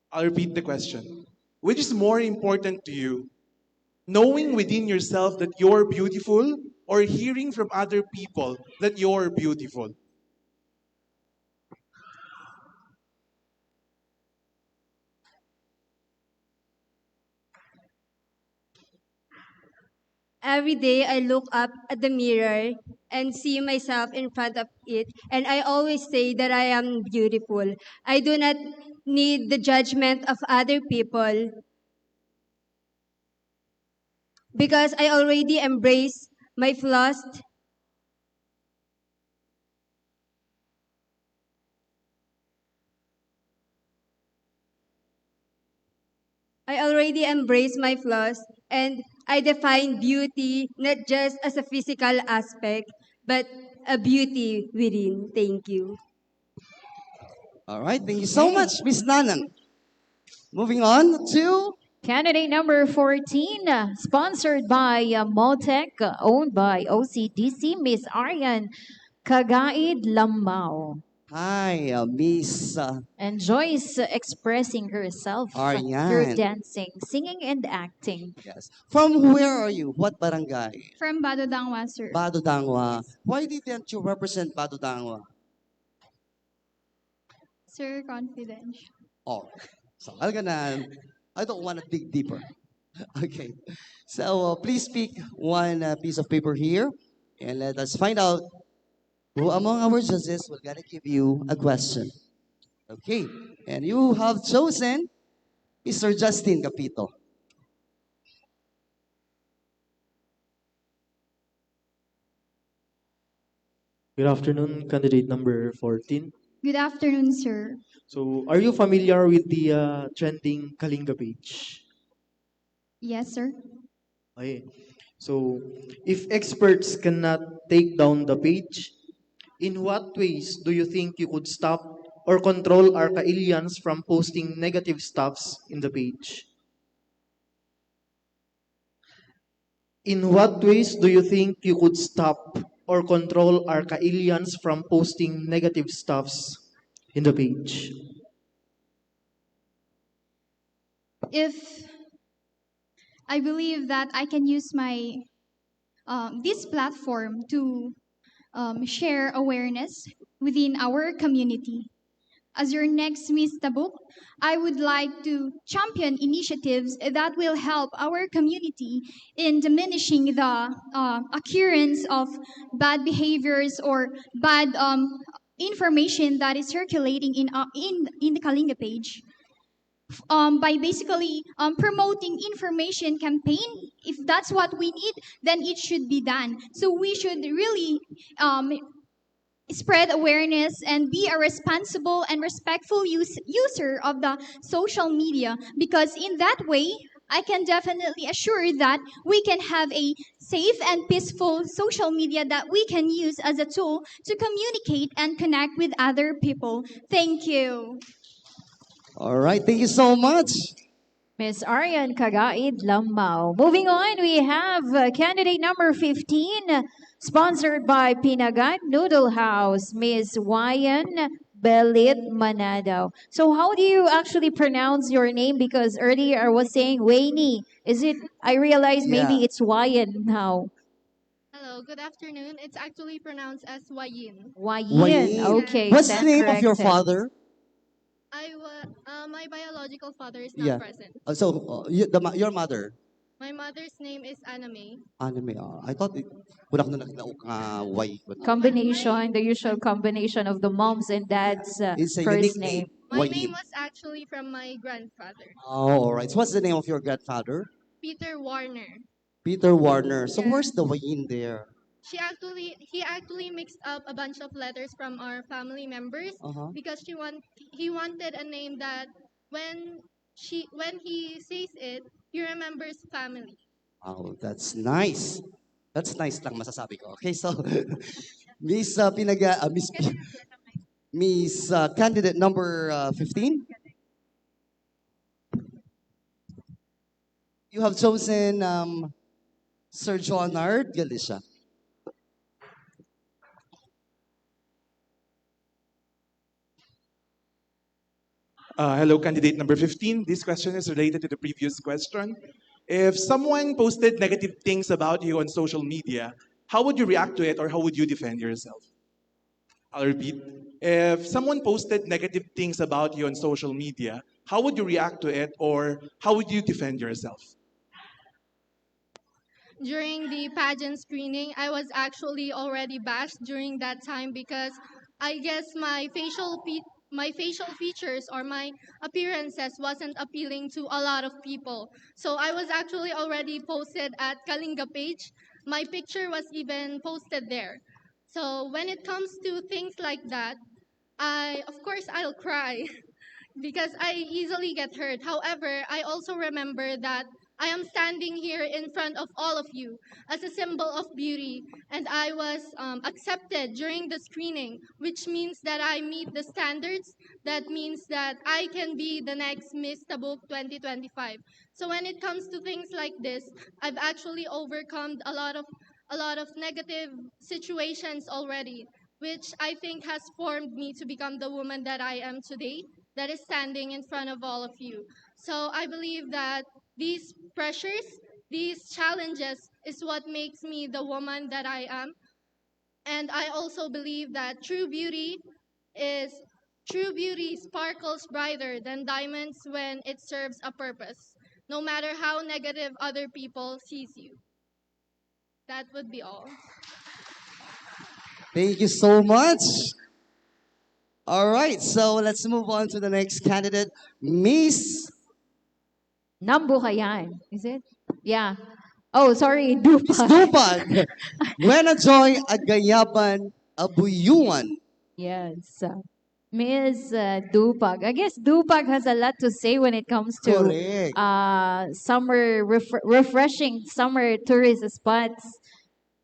I'll repeat the question. Which is more important to you? Knowing within yourself that you're beautiful or hearing from other people that you're beautiful? Every day I look up at the mirror and see myself in front of it, and I always say that I am beautiful. I do not need the judgment of other people because I already embrace my flaws. I already embrace my flaws, and I define beauty not just as a physical aspect, but a beauty within. Thank you. All right. Thank you so much, Miss Nanang. Moving on to Candidate number 14, sponsored by Moltec, owned by OCDC, Miss Aryan Kagaid Lambao. hi, Miss Enjoys expressing herself through Aryan. dancing, singing, and acting. Yes. From where are you? What barangay? From Badodangwa, sir. Badodangwa. Why didn't you represent Badodangwa? Sir, confidential. Oh, so I don't want to dig deeper. Okay. So please pick one piece of paper here and let us find out who among our judges will gonna give you a question. Okay. And you have chosen Mr. Justin Capito. Good afternoon, candidate number 14. Good afternoon, sir. So, are you familiar with the trending Kalinga page? Yes, sir. Okay. So, if experts cannot take down the page, in what ways do you think you could stop or control Arcaelians from posting negative stuffs in the page? In what ways do you think you could stop or control Arcaelians from posting negative stuffs in the page? If I believe that I can use my this platform to share awareness within our community. As your next Miss Tabuk, I would like to champion initiatives that will help our community in diminishing the occurrence of bad behaviors or bad information that is circulating in the Kalinga page. By basically promoting information campaign, if that's what we need, then it should be done. So we should really spread awareness and be a responsible and respectful user of the social media, because in that way I can definitely assure that we can have a safe and peaceful social media that we can use as a tool to communicate and connect with other people. Thank you. All right. Thank you so much. Miss Aryan Kagaid Lambao. Moving on, we have candidate number 15, sponsored by Pinagat Noodle House, Miss Wayan Belit Manado. So how do you actually pronounce your name? Because earlier I was saying Wayne. Is it, I realize maybe Yeah. it's Wayan now. Hello, good afternoon. It's actually pronounced as Wayin. Wayan. Wayne. Okay, What's the stand name of your corrected. father? My biological father is not Yeah. present. Your mother. My mother's name is Aname. Anime. I thought it, wala ko na nagnaok why. Combination, the usual combination of the moms and dad's It's a first unique name. name. My Why name him? was actually from my grandfather, Oh, all right. So what's the name of your grandfather? Peter Warner. Peter Warner. So Yes. where's the Wayin there? He actually mixed up a bunch of letters from our family members Uh-huh. because he wanted a name that when when he says it, he remembers family. Oh, that's nice. That's nice lang masasabi ko. Okay, so Miss Miss candidate number 15, you have chosen Sir Johnard Galicia. Hello, candidate number 15. This question is related to the previous question. If someone posted negative things about you on social media, how would you react to it or how would you defend yourself? I'll repeat. If someone posted negative things about you on social media, how would you react to it or how would you defend yourself? During the pageant screening, I was actually already bashed during that time because I guess my facial features or my appearances wasn't appealing to a lot of people. So I was actually already posted at Kalinga page. My picture was even posted there. So when it comes to things like that, of course I'll cry because I easily get hurt. However, I also remember that I am standing here in front of all of you as a symbol of beauty, and I was accepted during the screening, which means that I meet the standards. That means that I can be the next Miss Tabuk 2025. So when it comes to things like this, I've actually overcome a lot of negative situations already, which I think has formed me to become the woman that I am today, that is standing in front of all of you. So I believe that these pressures, these challenges is what makes me the woman that I am. And I also believe that is true beauty sparkles brighter than diamonds when it serves a purpose, no matter how negative other people sees you. That would be all. Thank you so much. All right, so let's move on to the next candidate, Miss Nambukayan, is it? Yeah. Oh, sorry, Miss Dupag. Dupag. Buena Joy Agayaban Abuyuan. Yes. Miss Dupag. I guess Dupag has a lot to say when it comes to Correct. summer refreshing summer tourist spots.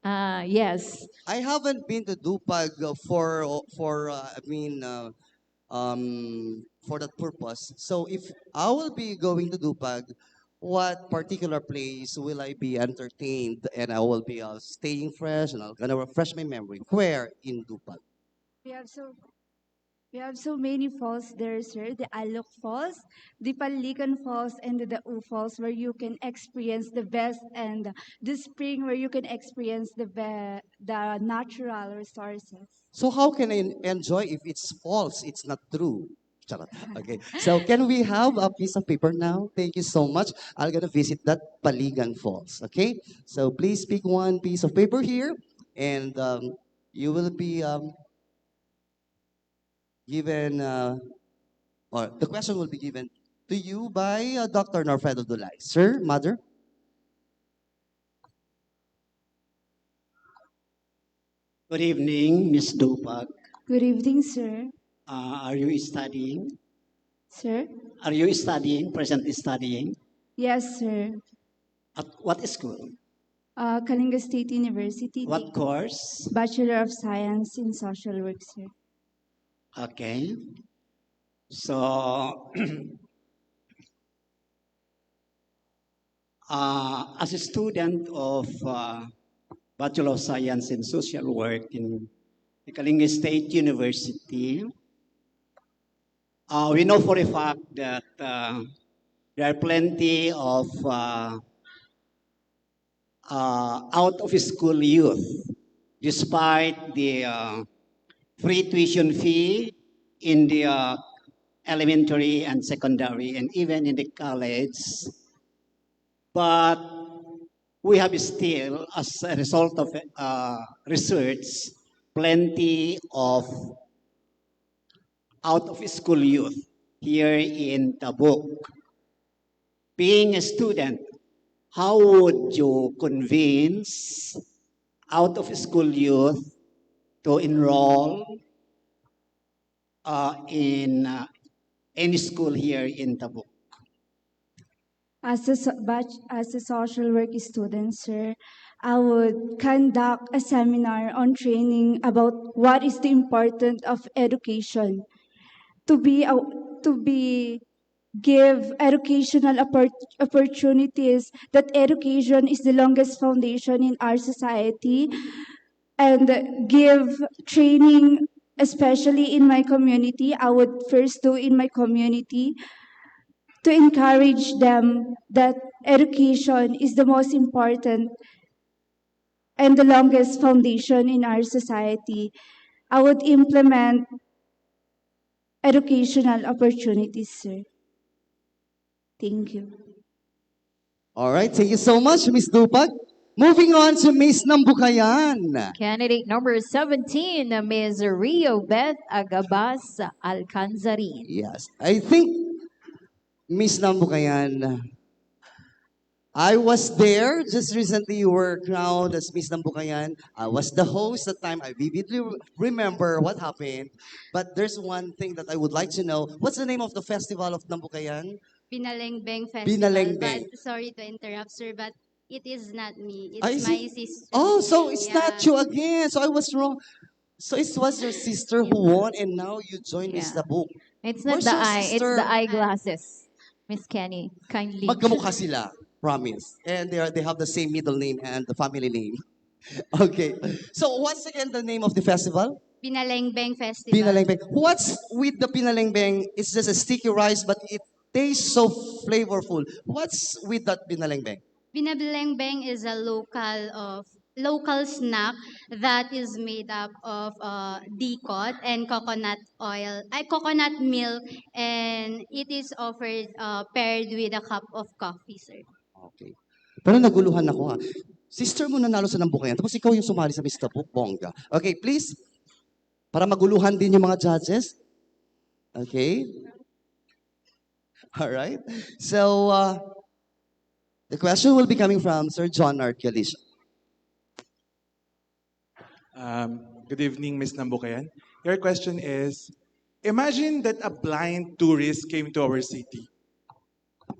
Yes. I haven't been to Dupag for I mean for that purpose. So if I will be going to Dupag, what particular place will I be entertained and I will be staying fresh and I'm gonna refresh my memory? Where in Dupag? We have so we have so many falls there, sir. The Alok Falls, the Palikan Falls, and the Dau Falls, where you can experience the best, and the spring, where you can experience the natural resources. So how can I enjoy if it's false? It's not true. Charot. Okay. So can we have a piece of paper now? Thank you so much. I'm gonna visit that Paligan Falls. Okay. So please pick one piece of paper here, and you will be given, or the question will be given to you by Dr. Norfredo Dulay. Sir, mother. Good evening, Miss Dupak. Good evening, sir. Are you studying? Sir? Are you studying, presently studying? Yes, sir. At what school? Kalinga State University. What course? Bachelor of Science in Social Work, sir. Okay. So, as a student of Bachelor of Science in Social Work in the Kalinga State University, we know for a fact that there are plenty of out of school youth, despite the free tuition fee in the elementary and secondary and even in the college. But we have still, as a result of research, plenty of out of school youth here in Tabuk. Being a student, how would you convince out of school youth to enroll in any school here in Tabuk? As a social work student, sir, I would conduct a seminar on training about what is the importance of education to be give educational opportunities, that education is the longest foundation in our society, and give training, especially in my community. I would first do in my community to encourage them that education is the most important and the longest foundation in our society. I would implement educational opportunities, sir. Thank you. All right, thank you so much, Miss Dupag. Moving on to Miss Nambukayan. Candidate number 17, Ms. Rio Beth Agabas Alcanzarin. Yes, I think Miss Nambukayan, I was there just recently. You were crowned as Miss Nambukayan. I was the host that time. I vividly remember what happened. But there's one thing that I would like to know. What's the name of the festival of Nambukayan? Binalengbeng Festival. Binalengbeng. But sorry to interrupt, sir, but it is not me. Ah, It's is my it? sister. Oh, so it's Yeah. not you again. So I was wrong. So it was your sister who won, and now you joined Miss Yeah. Tabuk. It's not Where's the your eye, it's sister? the eyeglasses. Miss Kenny, kindly. Magkamukha sila, promise. And they have the same middle name and the family name. Okay. So once again, the name of the festival? Binalengbeng Festival. Pinalengbeng. What's with the pinalengbeng? It's just a sticky rice, but it tastes so flavorful. What's with that pinalengbeng? Binalengbeng is a local snack that is made up of dicot and coconut milk, and it is offered paired with a cup of coffee, sir. Okay. Pero naguluhan ako ha. Sister mo nanalo sa Nambukayan, tapos ikaw yung sumali sa Miss Tabuk, bongga. Okay, please. Para maguluhan din yung mga judges. Okay? All right. So, the question will be coming from Sir John Arcalicia. Good evening, Miss Nambukayan. Your question is, imagine that a blind tourist came to our city.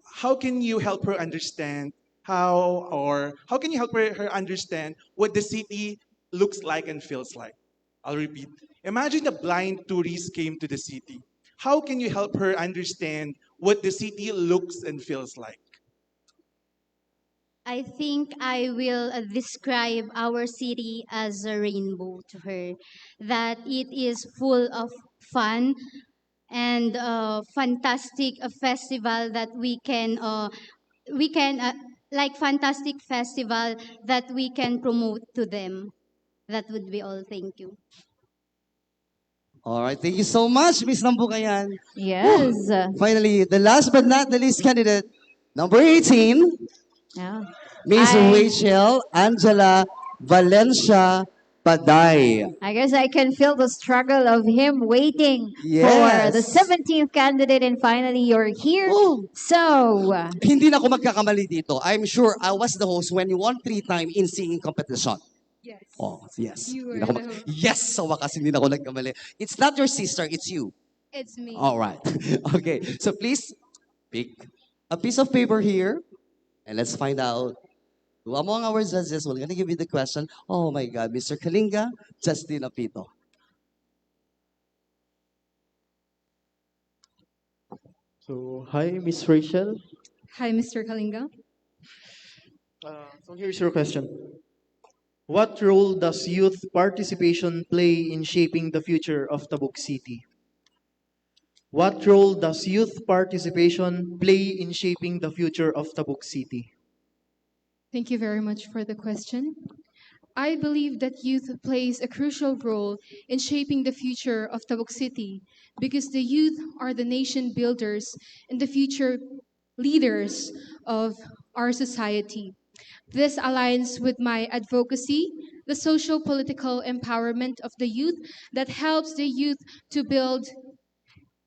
How can you help her understand how can you help her understand what the city looks like and feels like? I'll repeat. Imagine a blind tourist came to the city. How can you help her understand what the city looks and feels like? I think I will describe our city as a rainbow to her, that it is full of fun and fantastic festival that we can like fantastic festival that we can promote to them. That would be all. Thank you. All right, thank you so much, Miss Nambukayan. Yes. Finally, the last but not the least candidate, number 18, Yeah. Miss Rachel Angela Valencia Paday. I guess I can feel the struggle of him waiting for the Yes. 17th candidate, and finally you're here. So, Hindi na ako magkakamali dito. I'm sure I was the host when you won 3 times in singing competition. Yes. Oh, yes. You Hindi were na ako the host. yes, sa wakas hindi na ako nagkamali. It's not your sister, it's you. It's me. All right. Okay, so please pick a piece of paper here and let's find out who among our judges will gonna give you the question. Oh my God, Mr. Kalinga, Justin Apito. So, hi, Miss Rachel. Hi, Mr. Kalinga. So here's your question. What role does youth participation play in shaping the future of Tabuk City? What role does youth participation play in shaping the future of Tabuk City? Thank you very much for the question. I believe that youth plays a crucial role in shaping the future of Tabuk City because the youth are the nation builders and the future leaders of our society. This aligns with my advocacy, the social political empowerment of the youth that helps the youth to build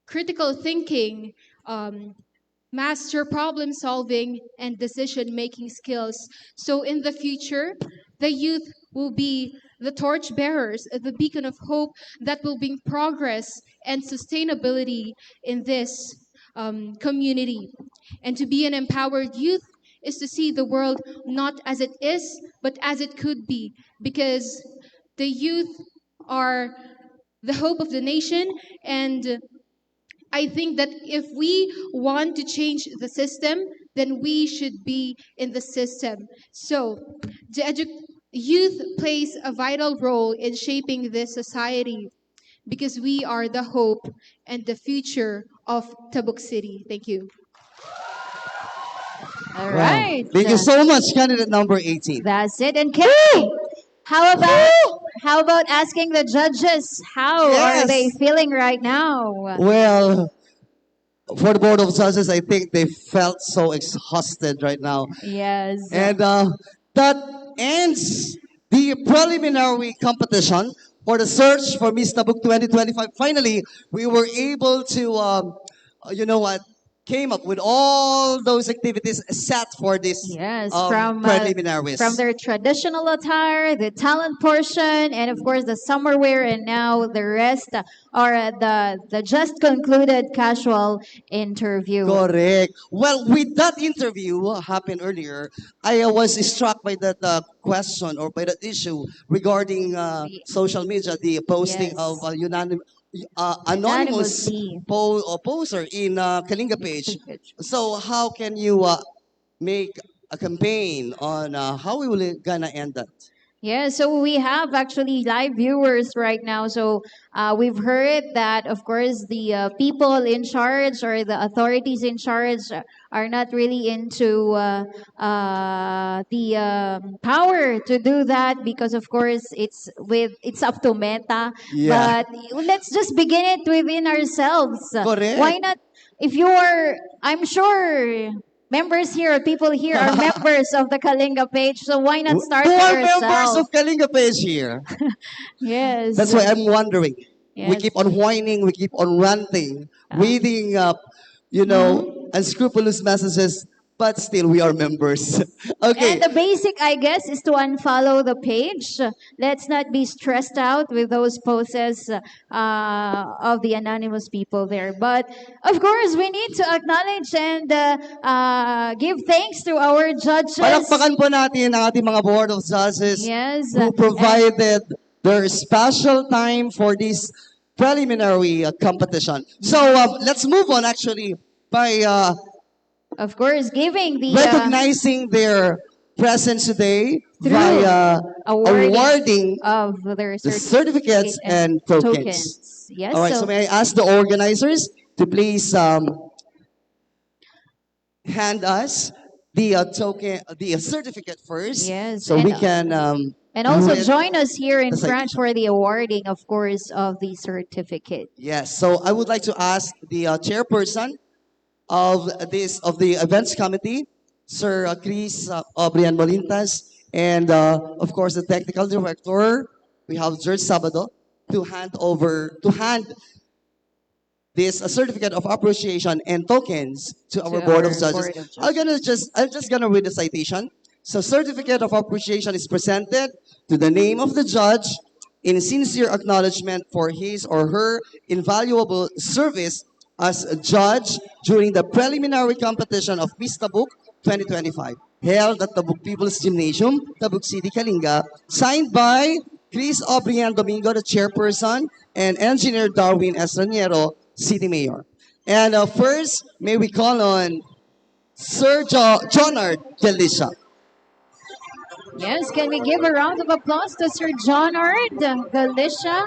critical thinking, master problem solving, and decision making skills. So, in the future, the youth will be the torch bearers, the beacon of hope that will bring progress and sustainability in this community. And to be an empowered youth is to see the world not as it is, but as it could be, because the youth are the hope of the nation. And I think that if we want to change the system, then we should be in the system. So, youth plays a vital role in shaping this society because we are the hope and the future of Tabuk City. Thank you. All Wow. right. Thank you so much, candidate number 18. That's it. And Kay, how about asking the judges how are they Yes. feeling right now? Well, for the Board of Judges, I think they felt so exhausted right now. Yes. And that ends the preliminary competition for the search for Miss Tabuk 2025. Finally, we were able to, you know what, came up with all those activities set for this Yes, preliminaries. from their traditional attire, the talent portion, and of course the summer wear, and now the rest are the just concluded casual interview. Correct. Well, with that interview happened earlier, I was struck by that question or by that issue regarding social media, the posting of anonymous poster in Kalinga page. So how can you make a campaign on how we will gonna end that? Yeah, so we have actually live viewers right now. So we've heard that, of course, the people in charge or the authorities in charge are not really into the power to do that because, of course, it's up to Meta. Yeah. But let's just begin it within ourselves. Correct. Why not? If you are, I'm sure members here, people here are members of the Kalinga page, so why not start Who with are members yourself? of Kalinga page here? Yes. That's why I'm wondering. We Yes. keep on whining, we keep on ranting, reading up, unscrupulous messages, but still we are members. Okay. And the basic, I guess, is to unfollow the page. Let's not be stressed out with those posts of the anonymous people there. But of course, we need to acknowledge and give thanks to our judges. Palakpakan po natin ang ating mga board of judges Yes. who provided their special time for this preliminary competition. So let's move on actually by of course, giving the recognizing their presence today through via awarding of their the certificates and tokens. Yes. All right, so may I ask the organizers to please hand us the token, the certificate first, Yes, so and, we can and also read join us here in the front citation. for the awarding, of course, of the certificate. Yes, so I would like to ask the chairperson of the events committee, Sir Chris Obrian Molintas, and of course the technical director, we have George Sabado, to hand this certificate of appreciation and tokens to our board of judges. I'm just gonna read the citation. So, certificate of appreciation is presented to the name of the judge in sincere acknowledgement for his or her invaluable service as a judge during the preliminary competition of Miss Tabuk 2025, held at Tabuk People's Gymnasium, Tabuk City, Kalinga, signed by Chris Obrian Domingo, the chairperson, and Engineer Darwin Estraniero, City Mayor. And first, may we call on Sir Jonard Delisha. Yes, can we give a round of applause to Sir John Ard Galicia?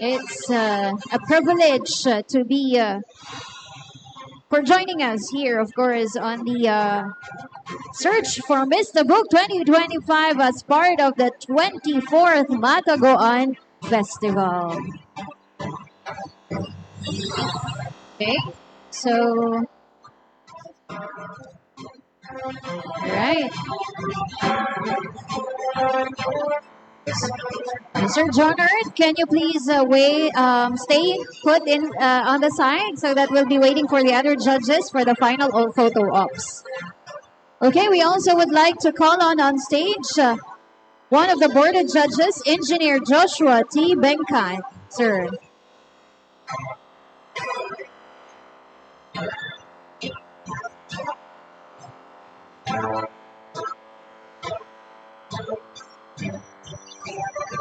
It's a privilege to be for joining us here, of course, on the search for Miss Tabuk 2025 as part of the 24th Matagoan Festival. Okay, so Right. Mr. John Earth, can you please stay put in on the side so that we'll be waiting for the other judges for the final photo ops. Okay, we also would like to call on stage one of the board of judges, Engineer Joshua T. Benkai. Sir.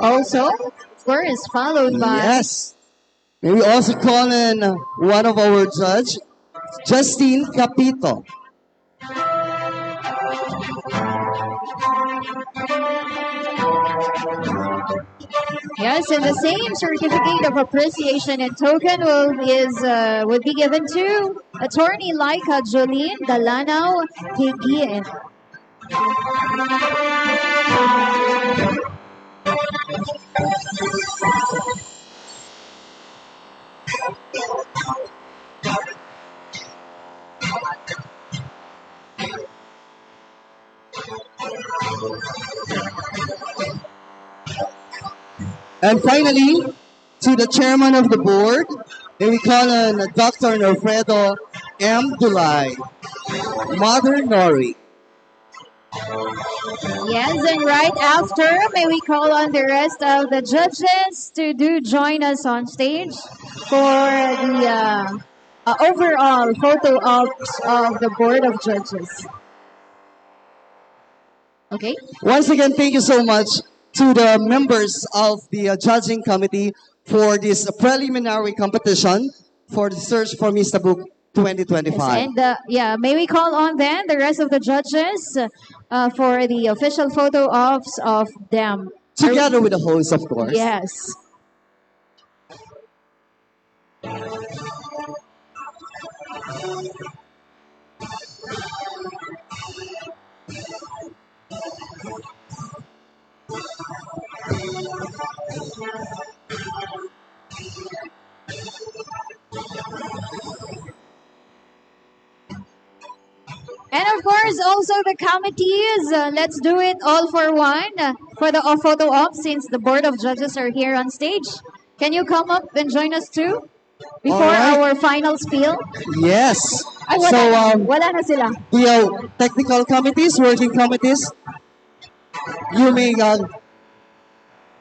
Also, of course, followed by... Yes. May we also call in one of our judge, Justine Capito. Yes, and the same certificate of appreciation and token will be given to Attorney Laika Jolene Dalanao Higien. And finally, to the chairman of the board, may we call on Dr. Norfredo M. Dulay, Mother Nori. Yes, and right after, may we call on the rest of the judges to join us on stage for the overall photo ops of the board of judges. Okay. Once again, thank you so much to the members of the judging committee for this preliminary competition for the search for Miss Tabuk 2025. And may we call on then the rest of the judges for the official photo ops of them. Together with the host, of course. Yes. And of course, also the committees. Let's do it all for one for the photo op since the board of judges are here on stage. Can you come up and join us too before our final spiel? Yes. Ay, wala na sila. The technical committees, working committees, you may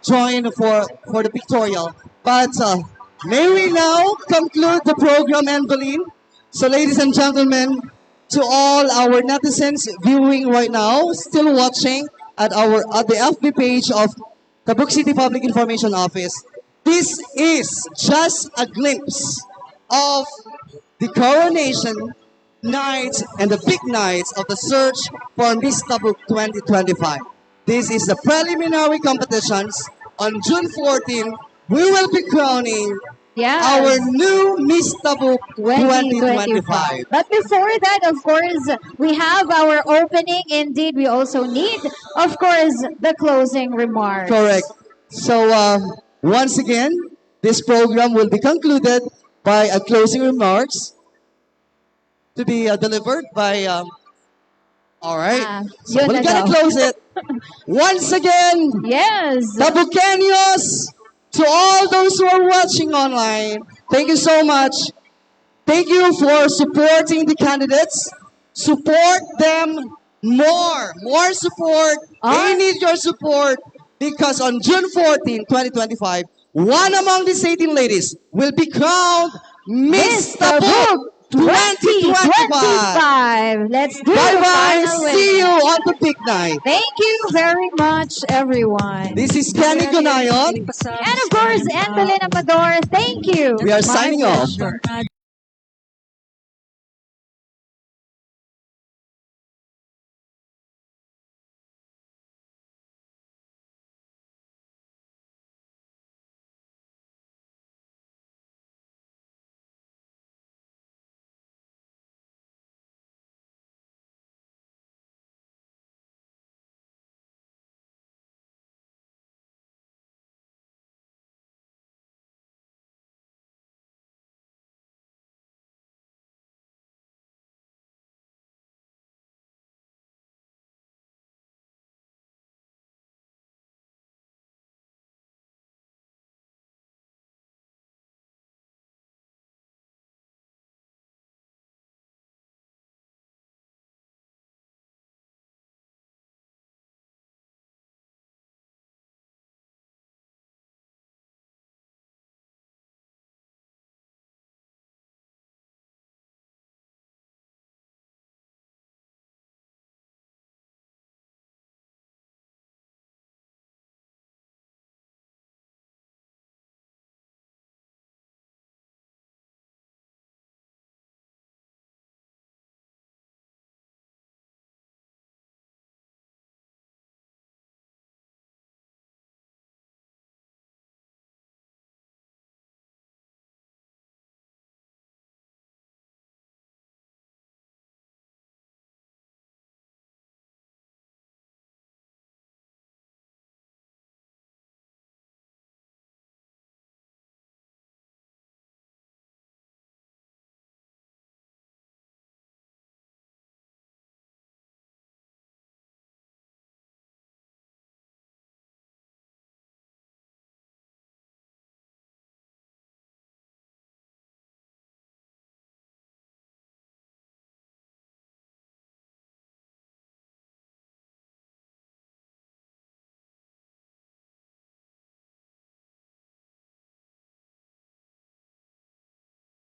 join for the pictorial. But may we now conclude the program, Angeline? So ladies and gentlemen, to all our netizens viewing right now, still watching at the FB page of Tabuk City Public Information Office, this is just a glimpse of the coronation night and the big nights of the search for Miss Tabuk 2025. This is the preliminary competitions. On June 14, we will be crowning our new Miss Tabuk 2025. But before that, of course, we have our opening. Indeed, we also need, of course, the closing remarks. Correct. So, once again, this program will be concluded by a closing remarks to be delivered by... all right. So we're going to close it. Once again, yes, Tabukeños, to all those who are watching online, thank you so much. Thank you for supporting the candidates. Support them more. More support. They need your support because on June 14, 2025, one among these 18 ladies will be crowned Miss Tabuk 2025. Let's do Bye-bye. it. See you on the big night. Thank you very much, everyone. This is Kenny Gunayon. And of course, Evelyn Amador. Thank you. We are signing off.